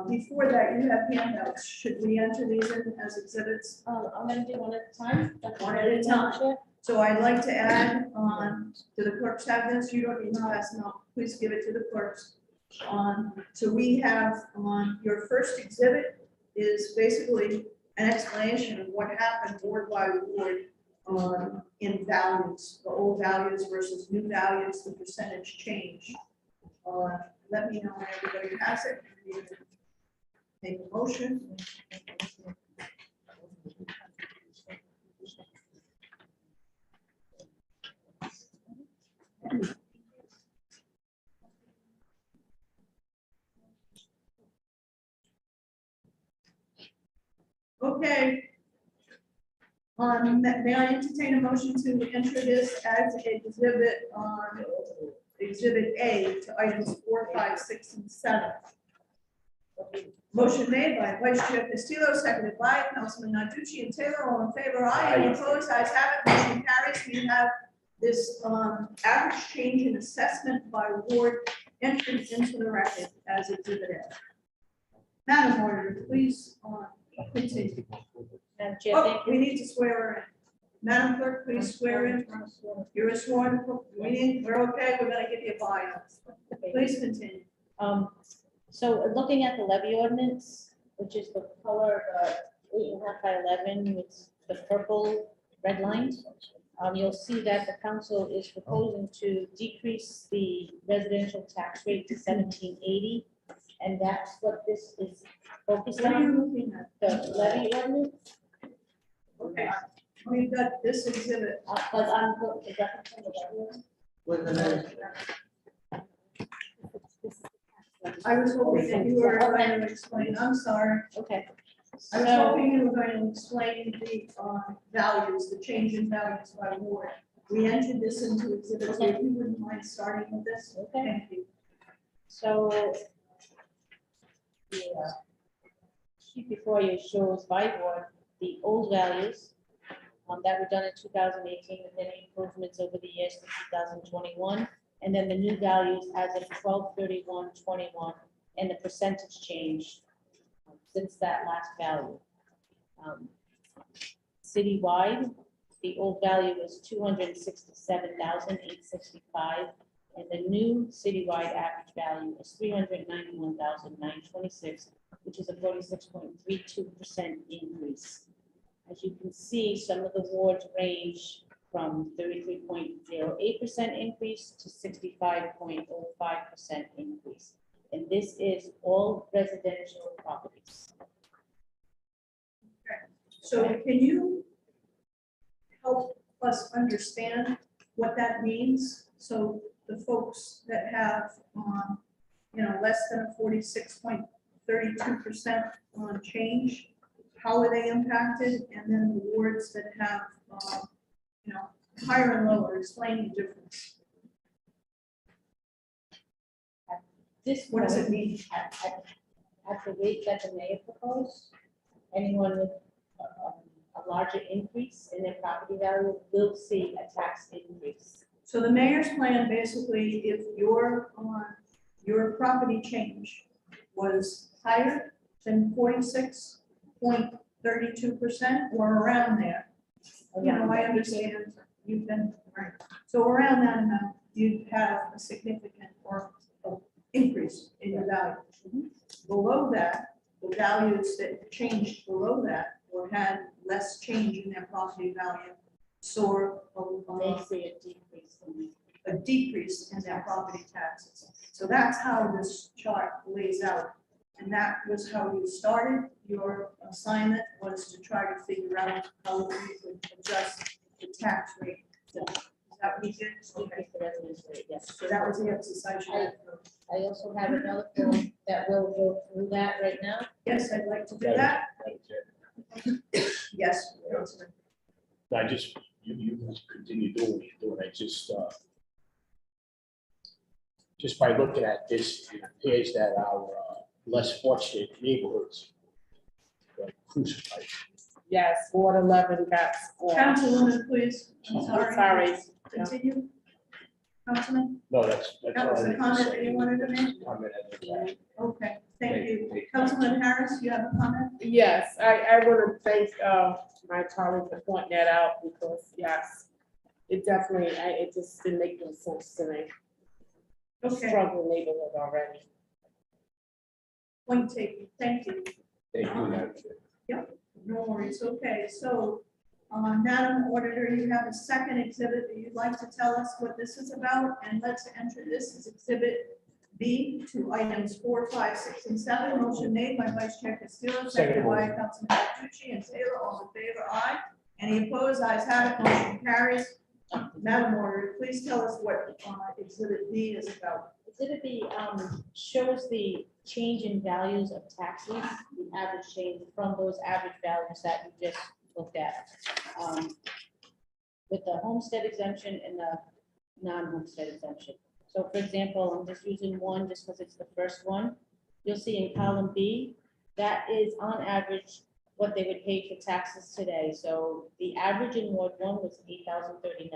Before that, you have handouts. Should we enter these in as exhibits? I'm gonna do one at a time. One at a time. So I'd like to add to the clerks have this. You don't need to pass them out. Please give it to the clerks. So we have your first exhibit is basically an explanation of what happened ward by ward in values, the old values versus new values, the percentage change. Let me know when everybody has it. Make a motion. Okay. May I entertain a motion to enter this as an exhibit on Exhibit A to items 4, 5, 6, and 7? Motion made by Vice Chair Castillo, seconded by Councilman Narducci and Taylor. All in favor, aye. Any opposed? Ayes have it. Motion carries. We have this average change in assessment by ward entered into the record as Exhibit A. Madam Auditor, please continue. Madam Chair, Oh, thank you. we need to swear her in. Madam Clerk, please swear in. You're a sworn, we're okay, we're gonna give you a bio. Please continue. So looking at the levy ordinance, which is the color 8.5 by 11 with the purple red lines, you'll see that the council is proposing to decrease the residential tax rate to 1780. And that's what this is focused What are you on, looking at? the levy ordinance. Okay, we've got this exhibit. But I'm, is that from the levy ordinance? I was hoping that you were going to explain, I'm sorry. Okay. I was So- hoping you were going to explain the values, the change in values by ward. We entered this into exhibit, so if you wouldn't mind starting with this. Okay. Thank you. So the sheet before you shows by ward the old values that were done in 2018 with any improvements over the years to 2021, and then the new values as of 12/31/21 and the percentage change since that last value. Citywide, the old value was 267,865. And the new citywide average value is 391,926, which is a 46.32% increase. As you can see, some of the wards range from 33.08% increase to 65.05% increase. And this is all residential properties. So can you help us understand what that means? So the folks that have, less than a 46.32% on change, how are they impacted? And then the wards that have, higher and lower, explain the difference. What does it mean? At the rate that the mayor proposed, anyone with a larger increase in their property value will see a tax increase. So the mayor's plan, basically, if your property change was higher than 46.32% or around there, I understand you've been, right. So around that amount, you'd have a significant increase in your value. Below that, the values that changed below that or had less change in their property value saw They see a decrease in their property taxes. So that's how this chart lays out. And that was how you started. Your assignment was to try to figure out how we could adjust the tax rate. Is that what he did? Okay. Decrease the residence rate, yes. So that was the exercise you had. I also have another form that will go through that right now. Yes, I'd like to do that. Yes. I just, you continue doing what you're doing, I just by looking at this, it appears that our less fortunate neighborhoods are crucified. Yes, Ward 11 got scored. Councilwoman, please. I'm I'm sorry. sorry. Continue. Councilman, No, that's. that was all I a need to comment say. that you wanted to make? Comment on that. Okay, thank you. Councilman Harris, you have a comment? Yes, I want to thank my colleague for pointing that out because, yes, it definitely, it just didn't make no sense to me. Okay, Struggling neighborhood already. point taken. Thank you. Thank you, Madam Chair. No worries. Okay, so, Madam Auditor, you have a second exhibit that you'd like to tell us what this is about, and let's enter this as Exhibit B to items 4, 5, 6, and 7. Motion made by Vice Chair Castillo, seconded by Councilman Tucci and Taylor. All in favor, aye. Any opposed? Ayes have it. Motion carries. Madam Auditor, please tell us what Exhibit B is about. Exhibit B shows the change in values of taxes, the average change from those average values that you just looked at. With the homestead exemption and the non-homestead exemption. So for example, I'm just using one just because it's the first one. You'll see in column B, that is on average what they would pay for taxes today. So the average in Ward 1 was $8,039.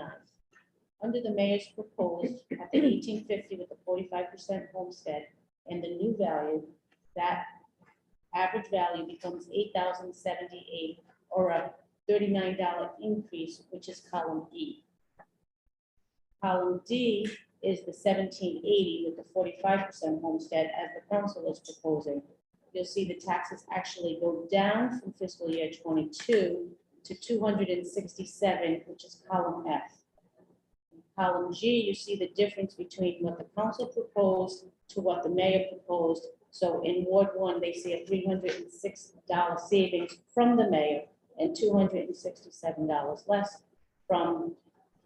Under the mayor's proposed at the 1850 with the 45% homestead and the new value, that average value becomes $8,078 or a $39 increase, which is column E. Column D is the 1780 with the 45% homestead as the council is proposing. You'll see the taxes actually go down from fiscal year 22 to 267, which is column F. In column G, you see the difference between what the council proposed to what the mayor proposed. So in Ward 1, they see a $306 savings from the mayor and $267 less from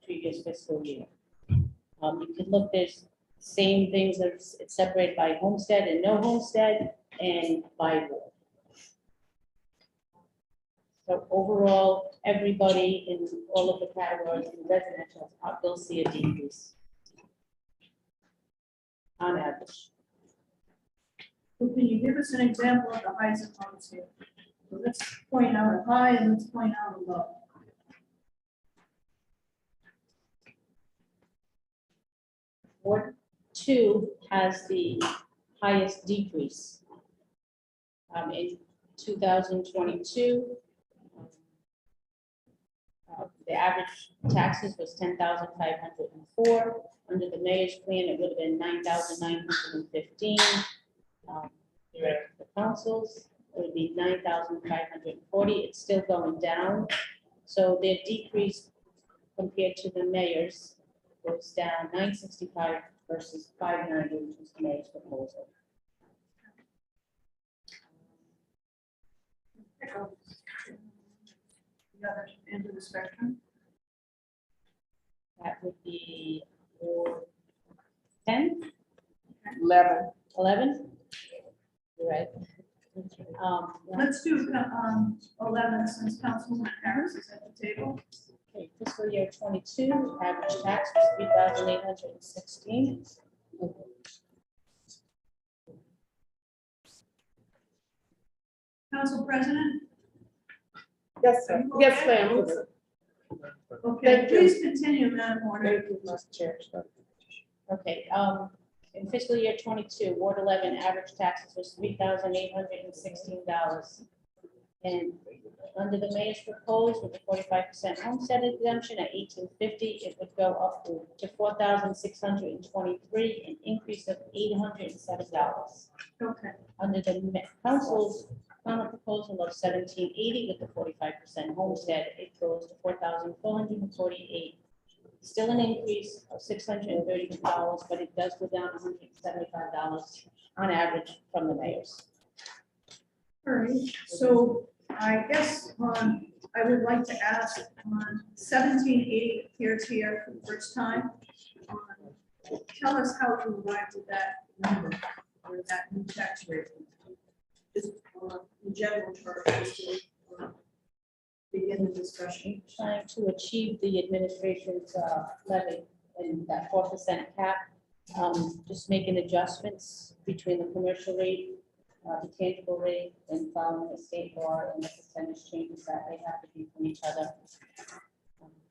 previous fiscal year. You can look, there's same things, it's separated by homestead and no homestead and by ward. So overall, everybody in all of the categories in residential will see a decrease on average. So can you give us an example of the highs and lows here? So let's point out a high and let's point out a low. Ward 2 has the highest decrease. In 2022, the average taxes was $10,504. Under the mayor's plan, it would have been $9,915. The councils, it would be $9,540. It's still going down. So their decrease compared to the mayor's goes down $965 versus $590, which is the mayor's proposal. The other end of the spectrum. That would be Ward 10, 11. 11. You're right. Let's do 11 since Councilwoman Harris is at the table. Okay, fiscal year 22, average tax was $3,816. Council President? Yes, sir. Yes, ma'am. Okay, Thank you. please continue, Madam Auditor. Thank you, Mr. Chair. Okay, in fiscal year 22, Ward 11, average taxes was $3,816. And under the mayor's proposed with the 45% homestead exemption at 1850, it would go up to $4,623, an increase of $807. Okay, Under the council's final proposal of 1780 with the 45% homestead, it goes to $4,448. Still an increase of $632, but it does go down $175 on average from the mayor's. all right, so I guess I would like to ask on 1780 appears here for the first time. Tell us how you arrived at that number or that new tax rate. Just in general terms, just to begin the discussion. Trying to achieve the administration's levy and that 4% cap. Just making adjustments between the commercial rate, the tangible rate, and following the state law and the percentage changes that they have to be from each other.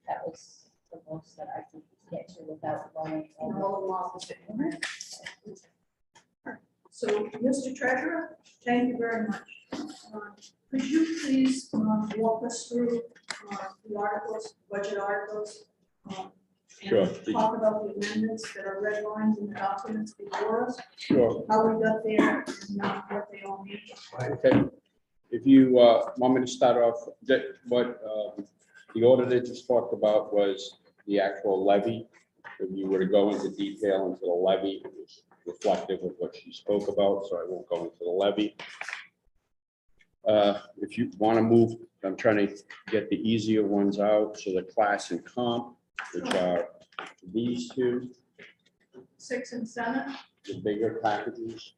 That was the most that I could get to without going And over. all along with it. So, Mr. Treasurer, thank you very much. Could you please walk us through the articles, budget articles? Sure. And talk about the amendments that are red lines in the documents before us, Sure. how we got there, and what they all mean. Okay. If you want me to start off, that what the auditor just talked about was the actual levy. If you were to go into detail into the levy, it was reflective of what she spoke about, so I won't go into the levy. If you want to move, I'm trying to get the easier ones out. So the class and comp, which are these two, 6 and 7. the bigger packages.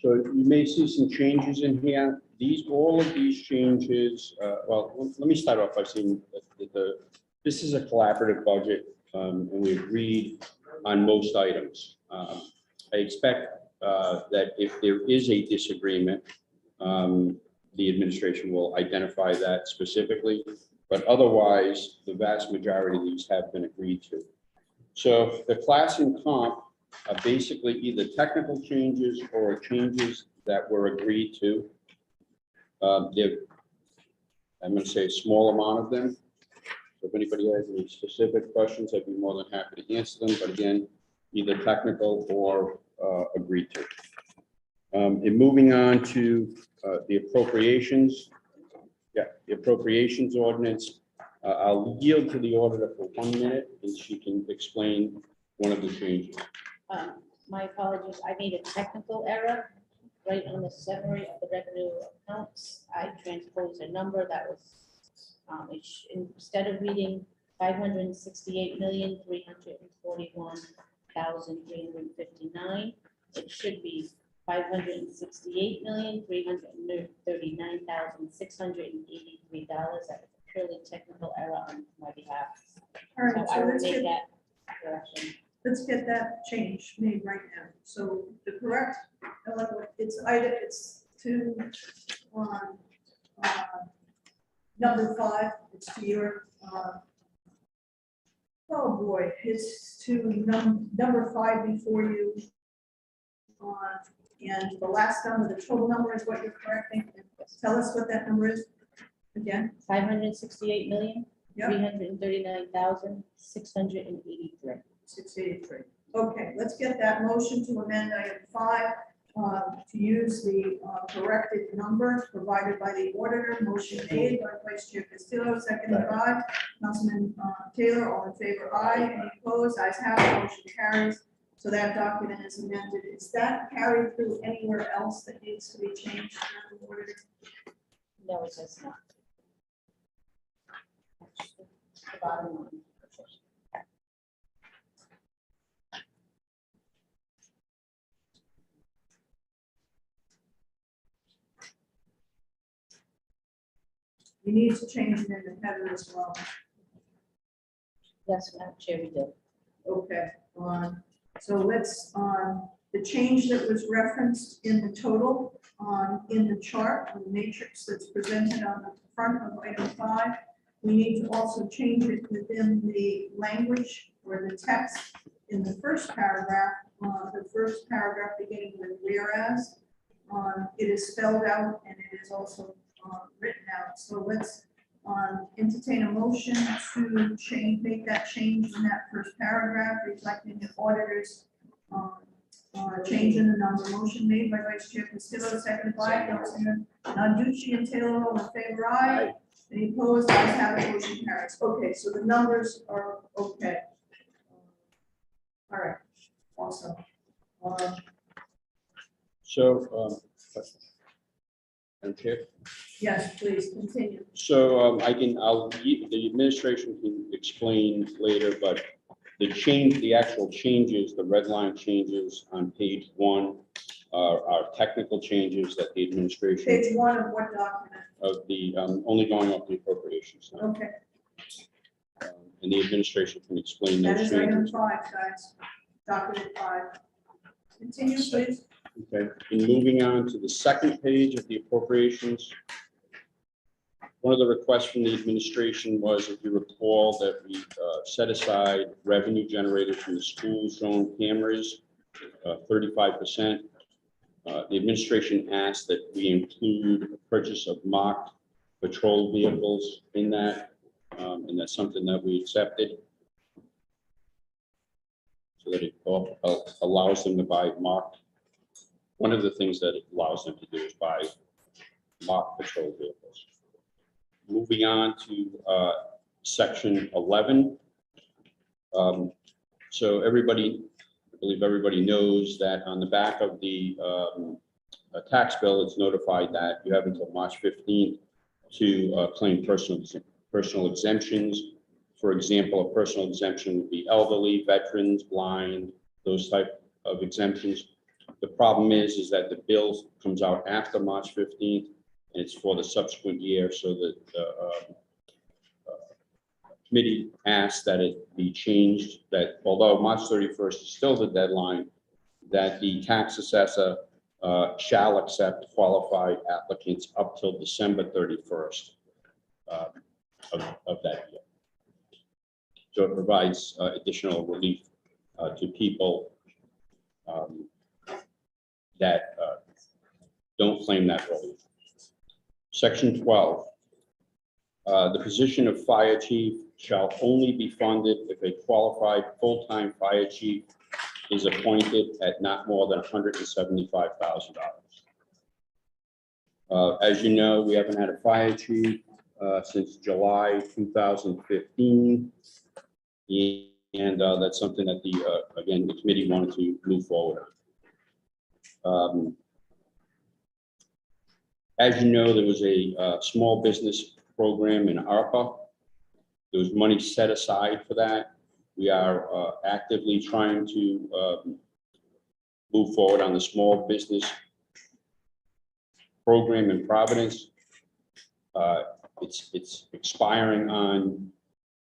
So you may see some changes in here. All of these changes, well, let me start off by saying that this is a collaborative budget, and we agreed on most items. I expect that if there is a disagreement, the administration will identify that specifically, but otherwise, the vast majority of these have been agreed to. So the class and comp are basically either technical changes or changes that were agreed to. I'm going to say a small amount of them. So if anybody has any specific questions, I'd be more than happy to answer them, but again, either technical or agreed to. And moving on to the appropriations. Yeah, the appropriations ordinance. I'll yield to the auditor for 1 minute and she can explain one of the changes. My apologies, I made a technical error right on the summary of the revenue accounts. I transposed a number that was, instead of reading 568,341,359, it should be 568,339,683 dollars. That was a purely technical error on my behalf. All right, So so I will let's make get, that correction. let's get that change made right now. So the correct, it's to, number 5, it's to your, oh boy, it's to number 5 before you. And the last number, the total number is what you're correcting. Tell us what that number is again. 568,339,683. 683. Okay, let's get that motion to amend item 5 to use the corrected number provided by the auditor. Motion made by Vice Chair Castillo, seconded by Councilman Taylor. All in favor, aye. Any opposed? Ayes have it. Motion carries. So that document is amended. Is that carried through anywhere else that needs to be changed? Madam Auditor? No, it does not. That's the bottom line. You need to change it in the header as well. Yes, Madam Chair, we do. Okay, so let's, the change that was referenced in the total, in the chart, on the matrix that's presented on the front of item 5, we need to also change it within the language or the text in the first paragraph, beginning with whereas. It is spelled out and it is also written out. So let's entertain a motion to change, make that change in that first paragraph, reflecting the auditor's change in the number. Motion made by Vice Chair Castillo, seconded by Councilman Nanducci and Taylor. All in favor, aye. Any opposed? Ayes have it. Motion carries. Okay, so the numbers are okay. All right, awesome. So, Madam Chair, Yes, please, continue. so the administration can explain later, but the actual changes, the red line changes on page 1 are technical changes that the administration Page 1 of what document? of the, only going up the appropriations now. Okay, And the administration can explain that those is item changes. 5, guys. Document 5. Continue, please. Okay, and moving on to the second page of the appropriations. One of the requests from the administration was, if you recall, that we set aside revenue generated from the school zone cameras, 35%. The administration asked that we include a purchase of mock patrol vehicles in that, and that's something that we accepted. So that it allows them to buy mock. One of the things that it allows them to do is buy mock patrol vehicles. Moving on to section 11. So everybody, I believe everybody knows that on the back of the tax bill, it's notified that you have until March 15th to claim personal exemptions. For example, a personal exemption would be elderly, veterans, blind, those type of exemptions. The problem is that the bill comes out after March 15th, and it's for the subsequent year, so that the committee asked that it be changed, that although March 31st is still the deadline, that the tax assessor shall accept qualified applicants up till December 31st of that year. So it provides additional relief to people that don't claim that relief. Section 12, the position of fire chief shall only be funded if a qualified full-time fire chief is appointed at not more than $175,000. As you know, we haven't had a fire chief since July 2015. And that's something that again, the committee wanted to move forward on. As you know, there was a small business program in ARPA. There was money set aside for that. We are actively trying to move forward on the small business program in Providence. It's expiring on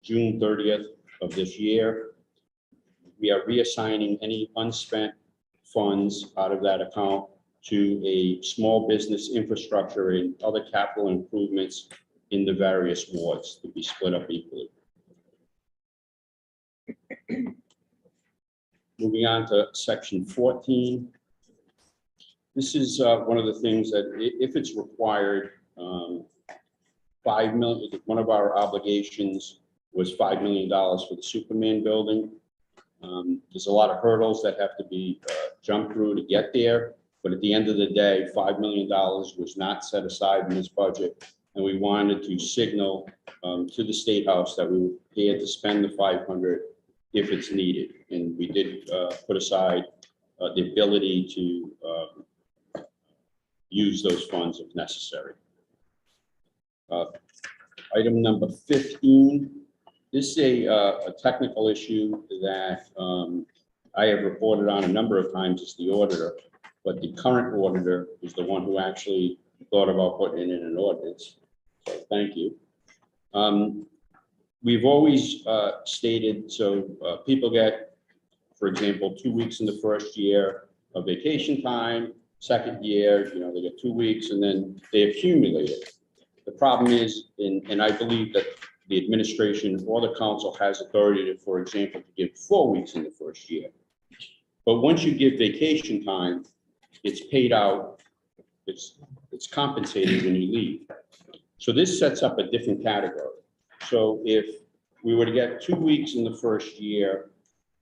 June 30th of this year. We are reassigning any unspent funds out of that account to a small business infrastructure and other capital improvements in the various wards to be split up equally. Moving on to section 14. This is one of the things that if it's required, 5 million, one of our obligations was $5 million for the Superman building. There's a lot of hurdles that have to be jumped through to get there. But at the end of the day, $5 million was not set aside in this budget. And we wanted to signal to the State House that we were prepared to spend the $500 if it's needed. And we did put aside the ability to use those funds if necessary. Item number 15. This is a technical issue that I have reported on a number of times as the auditor, but the current auditor is the one who actually thought about putting it in an ordinance. So thank you. We've always stated, so people get, for example, 2 weeks in the first year of vacation time, second year, they get 2 weeks, and then they accumulate it. The problem is, and I believe that the administration or the council has authority to, for example, to give 4 weeks in the first year. But once you give vacation time, it's paid out, it's compensated when you leave. So this sets up a different category. So if we were to get 2 weeks in the first year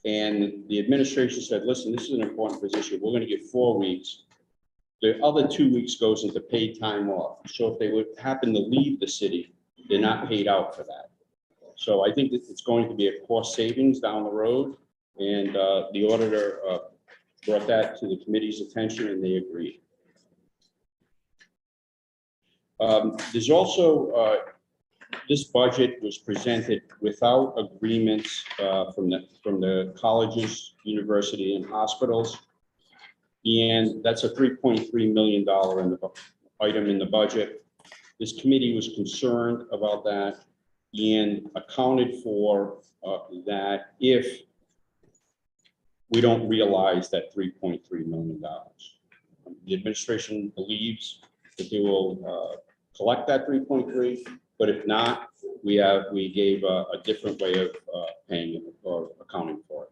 and the administration said, listen, this is an important position, we're going to get 4 weeks, the other 2 weeks goes into paid time off. So if they would happen to leave the city, they're not paid out for that. So I think that it's going to be a cost savings down the road. And the auditor brought that to the committee's attention and they agreed. There's also, this budget was presented without agreements from the colleges, university, and hospitals. And that's a $3.3 million item in the budget. This committee was concerned about that and accounted for that if we don't realize that $3.3 million. The administration believes that they will collect that 3.3, but if not, we gave a different way of paying it or accounting for it.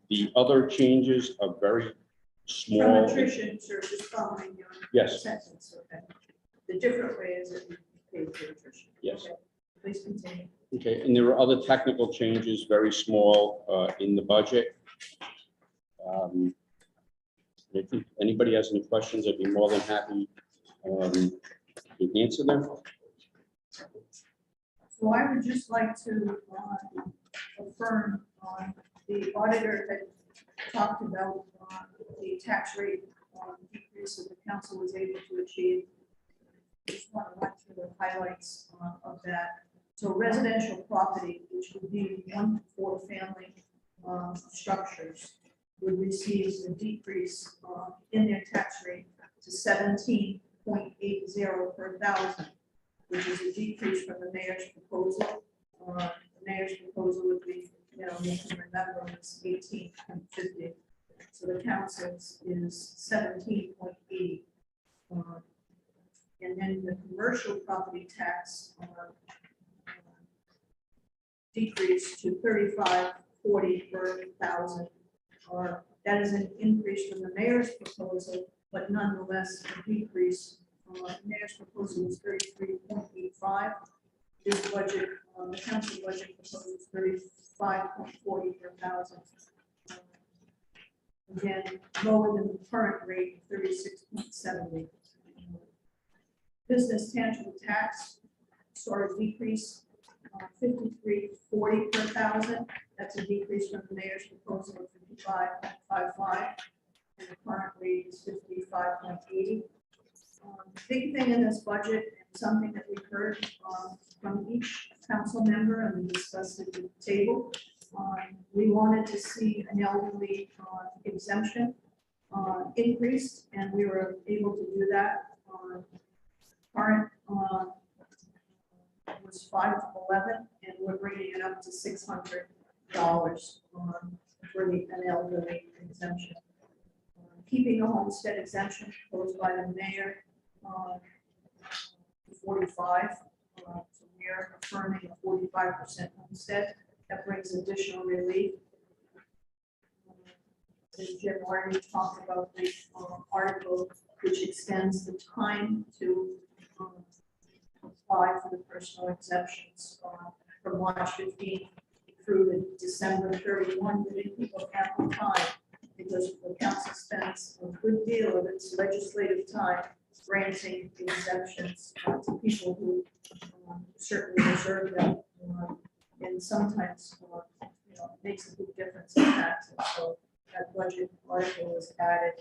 The other changes are very From small. attrition, sir, just following your Yes. sentence, okay. The different way is that we pay for attrition. Yes. Okay, please continue. Okay, and there were other technical changes, very small, in the budget. If anybody has any questions, I'd be more than happy to answer them. So I would just like to affirm on the auditor that talked about the tax rate decrease that the council was able to achieve. Just want to run through the highlights of that. So residential property, which would be 1 to 4 family structures, would receive a decrease in their tax rate to 17.80 per thousand, which is a decrease from the mayor's proposal. The mayor's proposal would be, you can remember, it's 18.50. So the council's is 17.80. And then the commercial property tax decreased to 35.40 per thousand. That is an increase from the mayor's proposal, but nonetheless a decrease. The mayor's proposal was 33.85. This budget, the council budget proposal is 35.40 per thousand. Again, lower than the current rate, 36.70. Business tangible tax saw a decrease, 53.40 per thousand. That's a decrease from the mayor's proposal of 55.55, and the current rate is 55.80. Big thing in this budget, and something that we heard from each council member and we discussed at the table. We wanted to see an elderly exemption increased, and we were able to do that. Current was 511, and we're bringing it up to $600 for an elderly exemption. Keeping the homestead exemption proposed by the mayor, 45. So we're affirming a 45% homestead. That brings additional relief. As Jim already talked about the article, which extends the time to apply for the personal exemptions from March 15th through to December 31, giving people ample time, because the council spends a good deal of its legislative time granting exemptions to people who certainly deserve them, and sometimes it makes a big difference in taxes. So that budget article was added,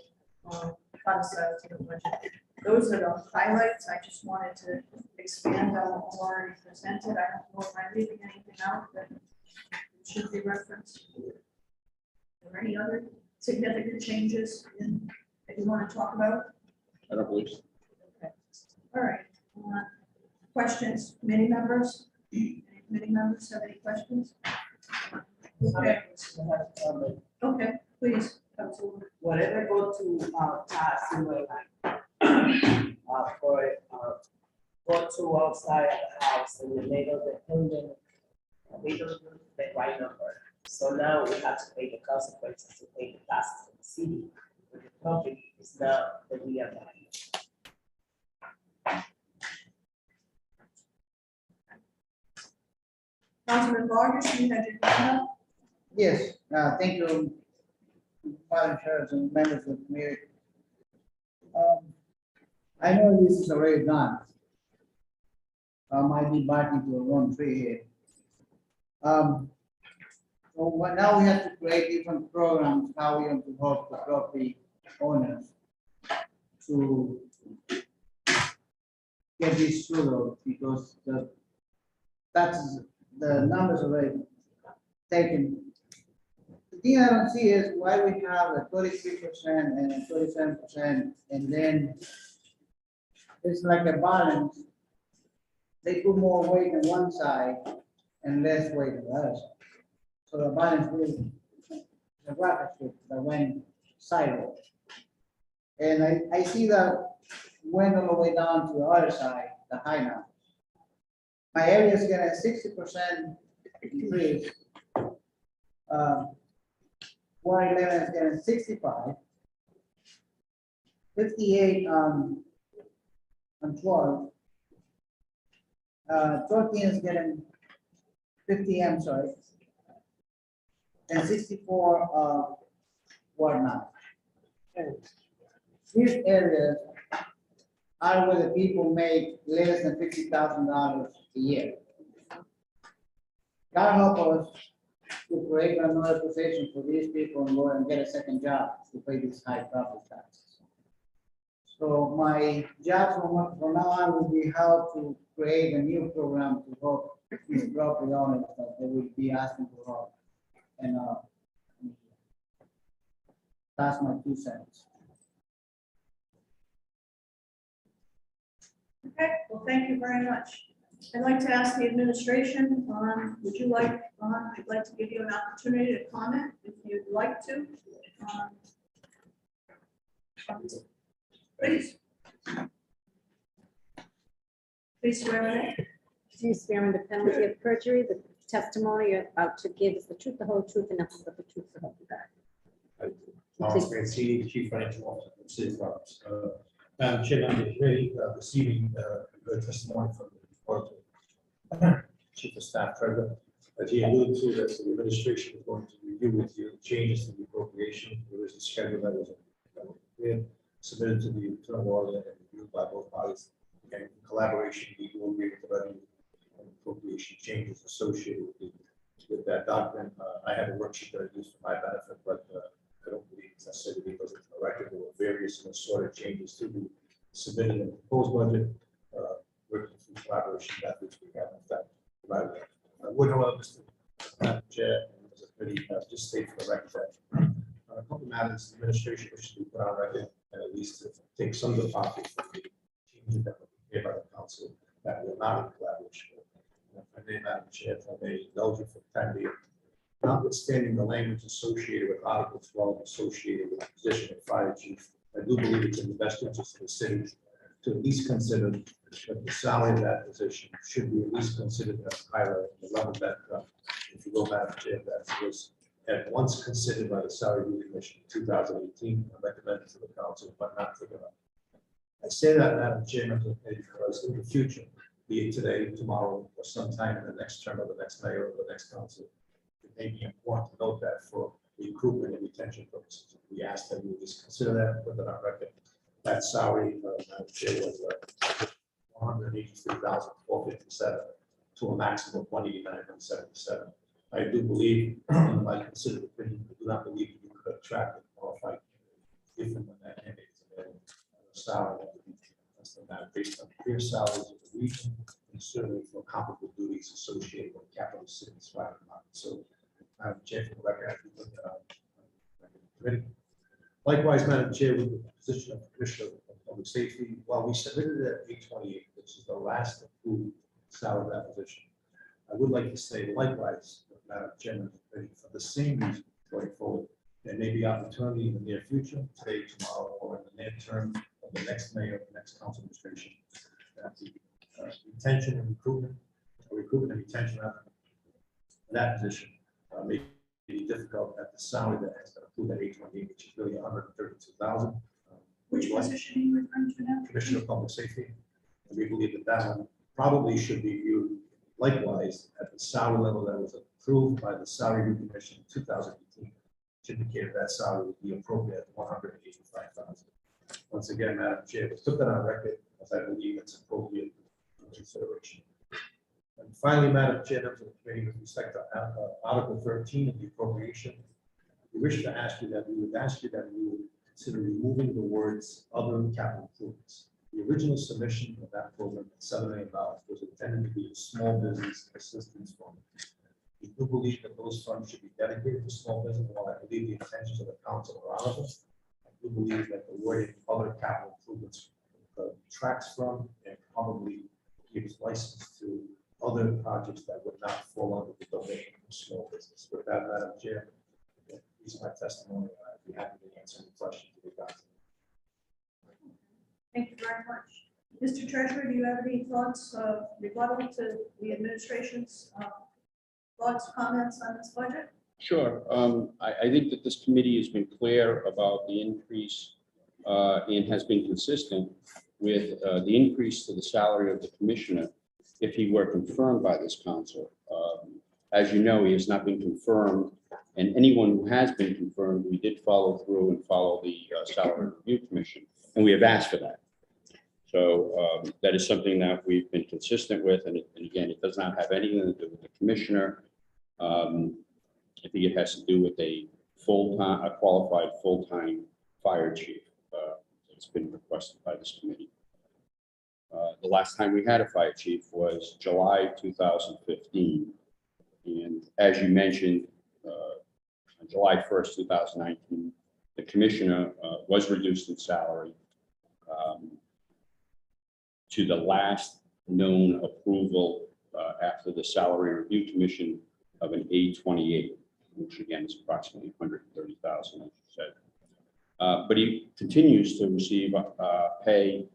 cut aside to the budget. Those are the highlights. I just wanted to expand on what was already presented. I don't know if I'm leaving anything out that should be referenced. Are there any other significant changes that you want to talk about? I don't believe so. Okay. All right. Questions, committee members? Any committee members have any questions? Okay. Okay, please. Councilwoman. Whenever I go to task in my life, go to outside the house and the middle of the building, we don't do the right number. So now we have to pay the consequences to pay the taxes to the city. But the public is not the real value. Councilman Vargas, you had your hand up? Yes, thank you, Madam Chair, and members of the committee. I know this is already done. I might be barking to a wrong tree here. now we have to create different programs, how we want to help the property owners to get this through, because the numbers already taken. The thing I don't see is why we have a 33% and a 37%, and then it's like a balance. They put more weight on one side and less weight on the other side. So the balance really, the rocket ship that went sideways. And I see that went all the way down to the other side, the high now. My area is getting a 60% increase. 111 is getting 65. 58 on 12. 13 is getting 50, I'm sorry. And 64 were not. These areas are where the people make less than $50,000 a year. God help us to create another position for these people and go and get a second job to pay these high property taxes. So my job from now on will be how to create a new program to help these property owners that they will be asking for help. And that's my 2 cents. Okay, well, thank you very much. I'd like to ask the administration, would you like, I'd like to give you an opportunity to comment if you'd like to. Please. Please swear in. Do you swear under penalty of perjury the testimony you're about to give is the truth, the whole truth, and nothing but the truth, so help you God? Lawrence Mancini, Chief Financial Officer of City of Providence. Madam Chair, I'm really receiving good testimony from the Chief of Staff Treasurer. As he alluded to, that the administration is going to review with you changes to the appropriation. There is a schedule that was submitted to the internal audit and reviewed by both parties. And in collaboration, we will agree with the revenue and appropriation changes associated with that document. I have a worksheet that I use for my benefit, but I don't believe it's necessary because it's a record. There were various assorted changes to be submitted in the proposed budget, working through collaboration methods we have in fact. Right. I would, however, Mr. Madam Chair, and as a committee, just state for the record that on a couple of matters, the administration wishes to put on record and at least to take some of the topics from the changes that were made by the council that were not in collaboration. If I may, Madam Chair, if I may indulge you for the time being. Notwithstanding the language associated with Article 12 associated with the position of fire chief, I do believe it's in the best interest of the city to at least consider that the salary of that position should be at least considered as higher at the level that, if you go back to that was at once considered by the Salary Review Commission in 2018, and recommended to the council, but not taken up. I say that, Madam Chairman, because in the future, be it today, tomorrow, or sometime in the next term of the next mayor or the next council, it may be important to note that for recruitment and retention purposes. We ask that you just consider that, put that on record. That salary, Madam Chair, was $183,457 to a maximum of $189,77. I do believe, in my considered opinion, I do not believe you could attract a qualified different when that candidate is available. Salary that would be less than that based on peer salaries of the region and certainly for comparable duties associated with capital cities fire department. So, Madam Chair, for the record, I think put that on committee. Likewise, Madam Chair, with the position of Commissioner of Public Safety, while we submitted it at 828, which is the last approved salary of that position, I would like to say likewise, Madam Chairman, for the same reason going forward, there may be opportunity in the near future, today, tomorrow, or in the near term of the next mayor, the next council administration, that the retention and recruitment and retention of that position may be difficult at the salary that has been approved at 828, which is really 132,000. Which position are you referring to now? Commissioner of Public Safety. And we believe that that one probably should be viewed likewise at the salary level that was approved by the Salary Review Commission in 2018, which indicated that salary would be appropriate at 185,000. Once again, Madam Chair, we took that on record as I believe it's appropriate consideration. And Finally, Madam Chair, members of the committee, with respect to Article 13 of the appropriation, we wish to ask you that we would consider removing the words other capital improvements. The original submission of that program at $7 million was intended to be a small business assistance fund. We do believe that those funds should be dedicated to small business, while I believe the intentions of the council are honorable. I do believe that the word other capital improvements tracks from and probably gives license to other projects that would not fall under the domain of small business. With that, Madam Chair, these are my testimony. I'd be happy to answer any questions that you got. Thank you very much. Mr. Treasurer, do you have any thoughts, rebuttal to the administration's thoughts, comments on this budget? Sure. I think that this committee has been clear about the increase and has been consistent with the increase to the salary of the commissioner if he were confirmed by this council. As you know, he has not been confirmed, and anyone who has been confirmed, we did follow through and follow the salary review commission, and we have asked for that. So that is something that we've been consistent with, and again, it does not have anything to do with the commissioner. I think it has to do with a full-time, a qualified full-time fire chief. It's been requested by this committee. The last time we had a fire chief was July 2015. And as you mentioned, on July 1st, 2019, the commissioner was reduced in salary to the last known approval after the salary review commission of an 828, which again is approximately 130,000, as you said. But he continues to receive pay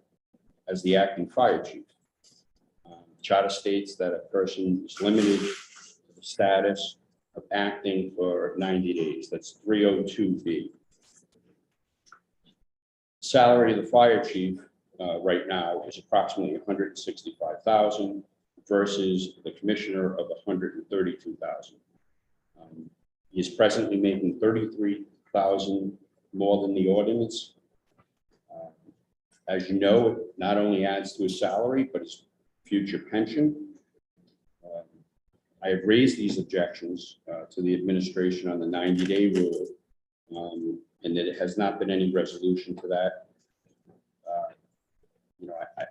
as the acting fire chief. Charter states that a person is limited to the status of acting for 90 days. That's 302B. Salary of the fire chief right now is approximately 165,000 versus the commissioner of 132,000. He is presently making 33,000 more than the ordinance. As you know, it not only adds to his salary, but his future pension. I have raised these objections to the administration on the 90-day rule, and that it has not been any resolution to that.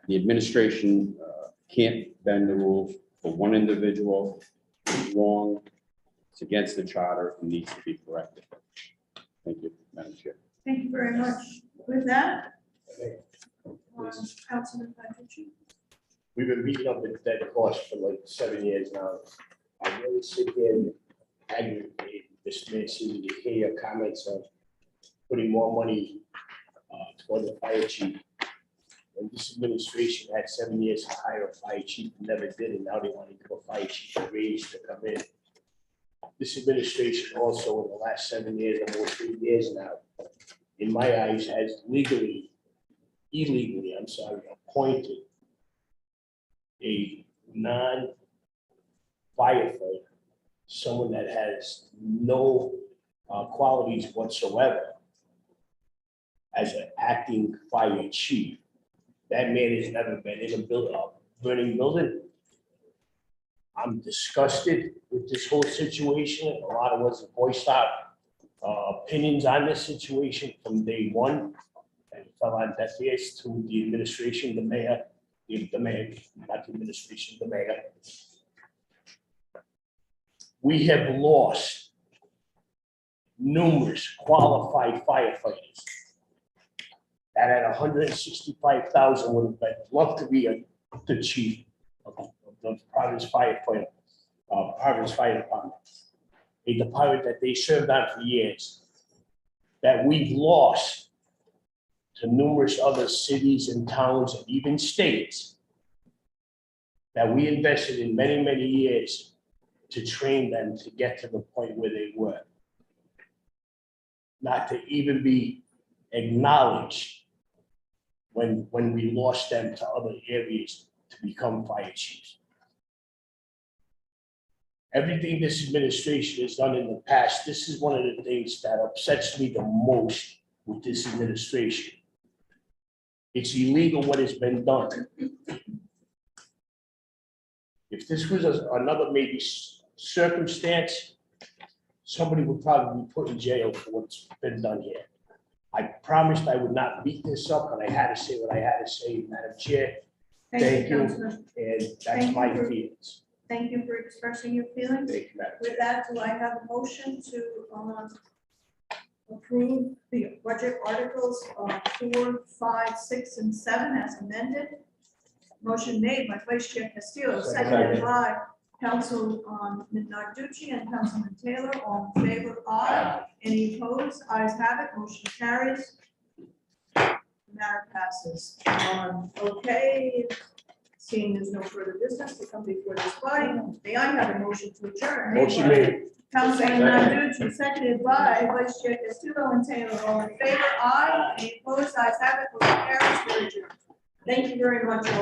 The administration can't bend the rules for one individual. It's wrong. It's against the charter and needs to be corrected. Thank you, Madam Chair. Thank you very much. With that, Councilman Patrici. We've been beating up the dead horse for like 7 years now. I really sit here and aggravate this mission to hear your comments on putting more money toward the fire chief. When this administration had 7 years to hire a fire chief, never did, and now they want to give a fire chief a raise to come in. This administration also, in the last 7 years, almost 8 years now, in my eyes, has illegally appointed a non-firefighter, someone that has no qualities whatsoever, as an acting fire chief. That man has never been in a burning building. I'm disgusted with this whole situation. A lot of us have voiced our opinions on this situation from day one, and it fell on deaf ears to the administration, the mayor, not the administration, the mayor. We have lost numerous qualified firefighters that at 165,000 would have been loved to be the chief of the Providence Fire Department, a department that they served on for years, that we've lost to numerous other cities and towns and even states that we invested in many, many years to train them to get to the point where they were. Not to even be acknowledged when we lost them to other areas to become fire chiefs. Everything this administration has done in the past, this is one of the things that upsets me the most with this administration. It's illegal what has been done. If this was another maybe circumstance, somebody would probably be put in jail for what's been done here. I promised I would not beat this up, but I had to say what I had to say, Madam Chair. Thank you, Councilman. and that's Thank my you. feelings. Thank you for expressing your feelings. Thank you, Madam With Chair. that, do I have a motion to approve the budget articles 4, 5, 6, and 7 as amended? Motion made by Vice Chair Castillo, seconded by Councilman Narducci and Councilman Taylor. All in favor, aye. Any opposed? Ayes have it. Motion carries. Matter passes. Okay. Seeing there's no further business to come before this body, may I have a motion to adjourn? Motion made. Councilman Narducci, seconded by Vice Chair Castillo and Taylor. All in favor, aye. Any opposed? Ayes have it. Motion carries. We're adjourned. Thank you very much. All.